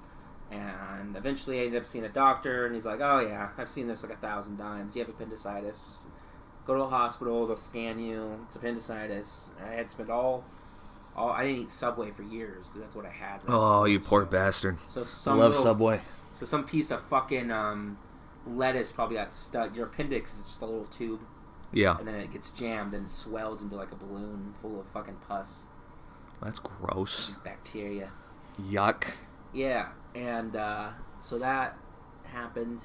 And eventually I ended up seeing a doctor, and he's like, oh yeah, I've seen this like 1,000 times. You have appendicitis. Go to a hospital, they'll scan you. It's appendicitis. I had spent I didn't eat Subway for years because that's what I had. Oh, you poor bastard. So Subway. So some piece of fucking lettuce probably got stuck. Your appendix is just a little tube. Yeah. And then it gets jammed and it swells into like a balloon full of fucking pus. That's gross. Bacteria. Yuck. Yeah, and so that happened,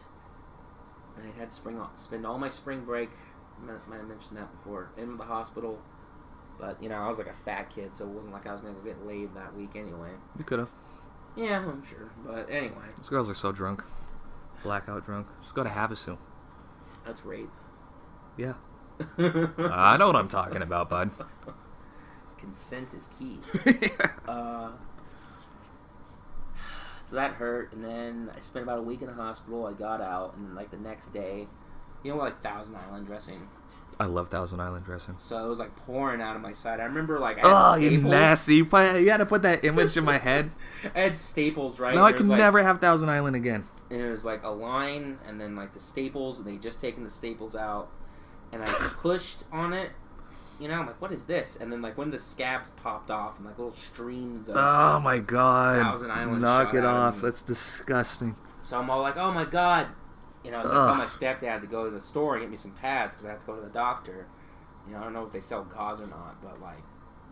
and I had to spend all my spring break. Might have mentioned that before. In the hospital, but you know I was like a fat kid, so it wasn't like I was gonna go get laid that week anyway. You could have. Yeah, I'm sure. But anyway, these girls are so drunk, blackout drunk. Just go to Havasu. That's rape. Yeah. I know what I'm talking about, bud. Consent is key. So that hurt, and then I spent about a week in the hospital. I got out, and then like the next day, you know, like Thousand Island dressing. I love Thousand Island dressing. So it was like pouring out of my side. I remember like I had staples. You nasty! You had to put that image in my head. I had staples, right? No, I can never have Thousand Island again. And it was like a line, and then like the staples, and they just taken the staples out, and I pushed on it. You know, I'm like, what is this? And then, like, when the scabs popped off and, like, little streams of... Oh, my God. Thousand Island Knock it off. That's disgusting. So I'm all like, oh, my God. You know, so I told my stepdad to go to the store and get me some pads because I have to go to the doctor. You know, I don't know if they sell gauze or not, but, like,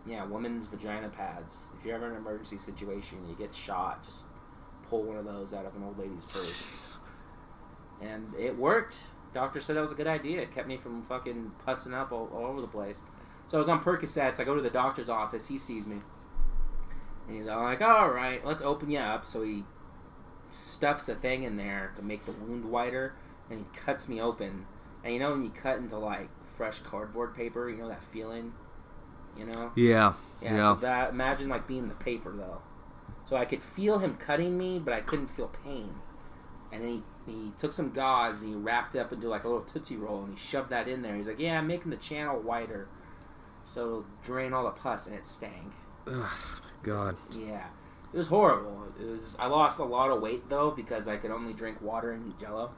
yeah, women's vagina pads. If you're ever in an emergency situation, you get shot, just pull one of those out of an old lady's purse. And it worked. Doctor said that was a good idea. It kept me from fucking pussing up all over the place. So I was on Percocets. I go to the doctor's office. He sees me. And he's all like, all right, let's open you up. So he stuffs a thing in there to make the wound wider. And he cuts me open. And you know when you cut into, like, fresh cardboard paper? You know that feeling? You know? Yeah. Yeah. So that, imagine, like, being the paper, though. So I could feel him cutting me, but I couldn't feel pain. And then he took some gauze and he wrapped it up into like a little Tootsie Roll and he shoved that in there. He's like, yeah, I'm making the channel wider so it'll drain all the pus, and it stank. Ugh, God. Yeah. It was horrible. I lost a lot of weight, though, because I could only drink water and eat Jell-O.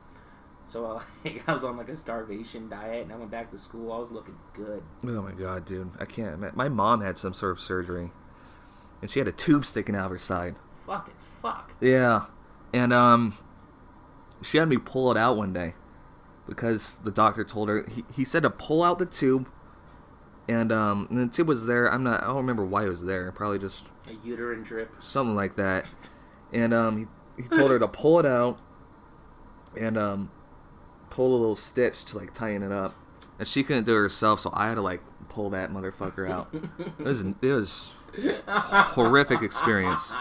So I was on like a starvation diet, and I went back to school. I was looking good. Oh, my God, dude. I can't. My mom had some sort of surgery, and she had a tube sticking out of her side. Fucking fuck. Yeah. And, she had me pull it out one day because the doctor told her he said to pull out the tube, and the tube was there. I don't remember why it was there. Probably just a uterine drip, something like that. And he told her to pull it out and pull a little stitch to like tighten it up. And she couldn't do it herself, so I had to like pull that motherfucker out. It was a horrific experience.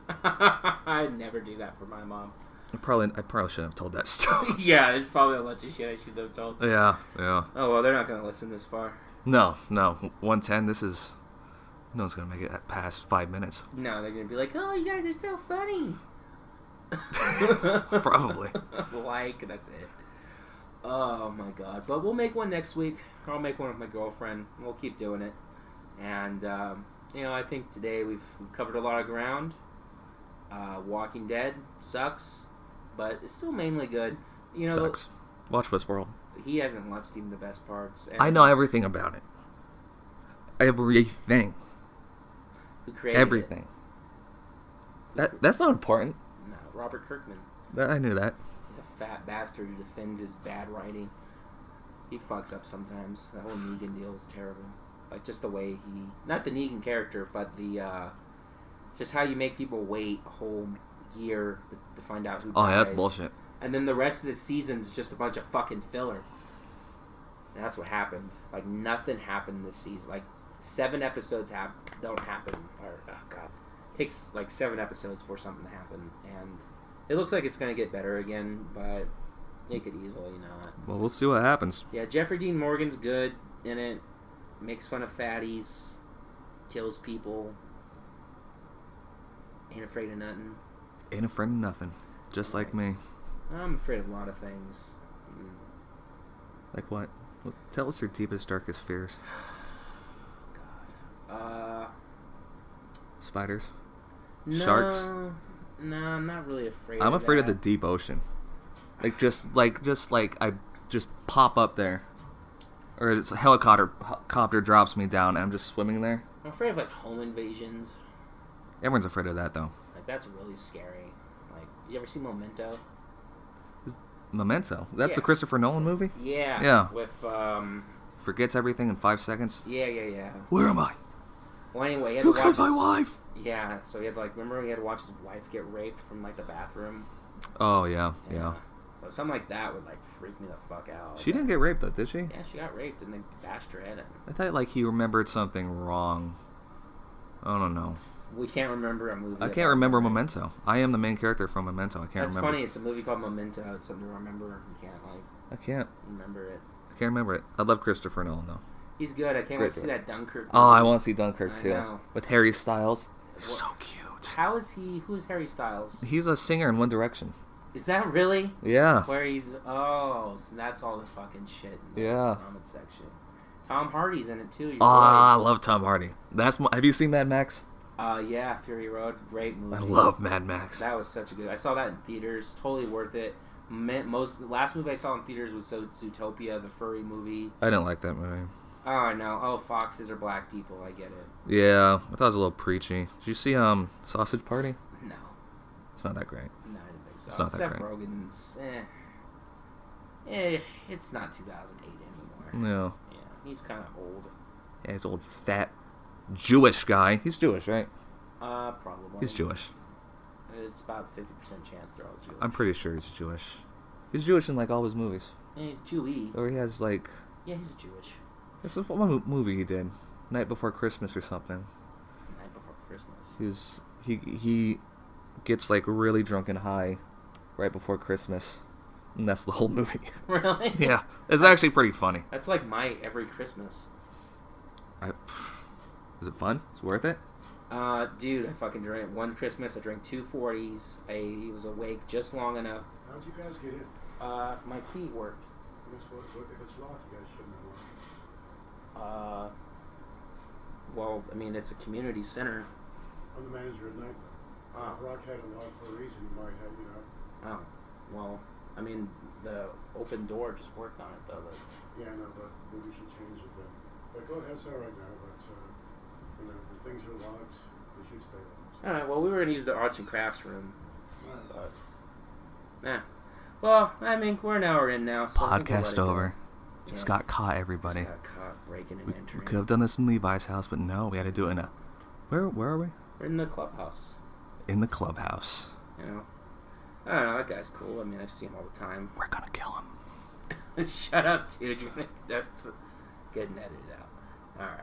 I'd never do that for my mom. I probably shouldn't have told that story. Yeah, there's probably a bunch of shit I should have told. Yeah. Oh, well, they're not going to listen this far. No. 110, no one's going to make it past 5 minutes. No, they're going to be like, oh, you guys are so funny. Probably. Like, that's it. Oh my god. But we'll make one next week. I'll make one with my girlfriend. We'll keep doing it. And, I think today we've covered a lot of ground. Walking Dead sucks, but it's still mainly good. Sucks. Watch Westworld. He hasn't watched even the best parts. And I know everything about it. Everything. Who created everything. That's not important. it? No, Robert Kirkman. I knew that. He's a fat bastard who defends his bad writing. He fucks up sometimes. That whole Negan deal is terrible. Like, just the way he... Not the Negan character, but the... just how you make people wait a whole year to find out who dies. Oh, yeah, that's bullshit. And then the rest of the season's just a bunch of fucking filler. And that's what happened. Like, nothing happened this season. Like, 7 episodes don't happen. Or, oh, God. It takes, like, 7 episodes for something to happen. And it looks like it's going to get better again, but it could easily not. Well, we'll see what happens. Yeah, Jeffrey Dean Morgan's good in it. Makes fun of fatties. Kills people. Ain't afraid of nothing. Ain't afraid of nothing. Just like me. I'm afraid of a lot of things. Like what? Well, tell us your deepest, darkest fears. God. Spiders? No, Sharks? No, I'm not really afraid I'm of afraid that. of the deep ocean. Like, just I just pop up there. Or it's a helicopter drops me down and I'm just swimming there. I'm afraid of, like, home invasions. Everyone's afraid of that, though. Like, that's really scary. Like, you ever see Memento? Memento? That's Yeah. the Christopher Nolan movie? Yeah. Yeah. With, Forgets everything in 5 seconds? Yeah. Where am I? Well, anyway, he had to Who watch killed my wife? Yeah, so he had, like, remember he had to watch his wife get raped from, like, the bathroom? Oh, yeah. So something like that would, like, freak me the fuck out. She didn't get raped, though, did she? Yeah, she got raped and they bashed her head in. I thought, like, he remembered something wrong. I don't know. We can't remember a movie. I can't remember Memento. I am the main character from Memento. I can't That's remember. funny. It's a movie called Memento. It's something to remember. You can't, like, I can't remember it. remember it. I love Christopher Nolan, though. He's good. I can't wait Great to see that Dunkirk movie. Oh, I want to see Dunkirk, I too. know. With Harry Styles. What- So cute. How is he? Who's Harry Styles? He's a singer in One Direction. Is that really? Yeah. Where he's... Oh, so that's all the fucking shit in the Yeah. comment section. Tom Hardy's in it, too. Your Ah, I boy. love Tom Hardy. Have you seen Mad Max? Yeah, Fury Road. Great movie. I love Mad Max. That was such a good... I saw that in theaters. Totally worth it. The last movie I saw in theaters was Zootopia, the furry movie. I didn't like that movie. Oh, I know. Oh, foxes are black people. I get it. Yeah, I thought it was a little preachy. Did you see Sausage Party? No. It's not that great. No, I didn't think so. It's not that Seth great. Rogen's... it's not 2008 anymore. No. Yeah, he's kind of old. Yeah, he's an old, fat, Jewish guy. He's Jewish, right? Probably. He's Jewish. It's about 50% chance they're all Jewish. I'm pretty sure he's Jewish. He's Jewish in, like, all his movies. Yeah, he's Jewy. Or he has, like... Yeah, he's Jewish. This is one movie he did. Night Before Christmas or something. Night Before Christmas. He gets, like, really drunk and high right before Christmas. And that's the whole movie. Really? Yeah. It's actually pretty funny. That's like my every Christmas. Is it fun? It's worth it? Dude, I fucking drank one Christmas. I drank 2 40s. I was awake just long enough. How'd you guys get in? My key worked. If it's locked, you guys shouldn't have locked. Well, I mean, it's a community center. I'm the manager at night, though. Oh. If Rock had it locked for a reason, you might have, Oh, well, I mean, the open door just worked on it, though. Yeah, I know, but maybe we should change it then. But go ahead, it's all right now, but, if things are locked, they should stay locked. All right, well, we were going to use the arts and crafts room. But, well, I mean, we're an hour in now, so I think we'll let Podcast it go. over. Just got caught, everybody. Just got caught breaking and We entering. could have done this in Levi's house, but no, we had to do it in a... Where are we? We're in the clubhouse. In the clubhouse. You know, I don't know. That guy's cool. I mean, I've seen him all the time. We're gonna kill him. Shut up, dude. That's getting edited out. All right.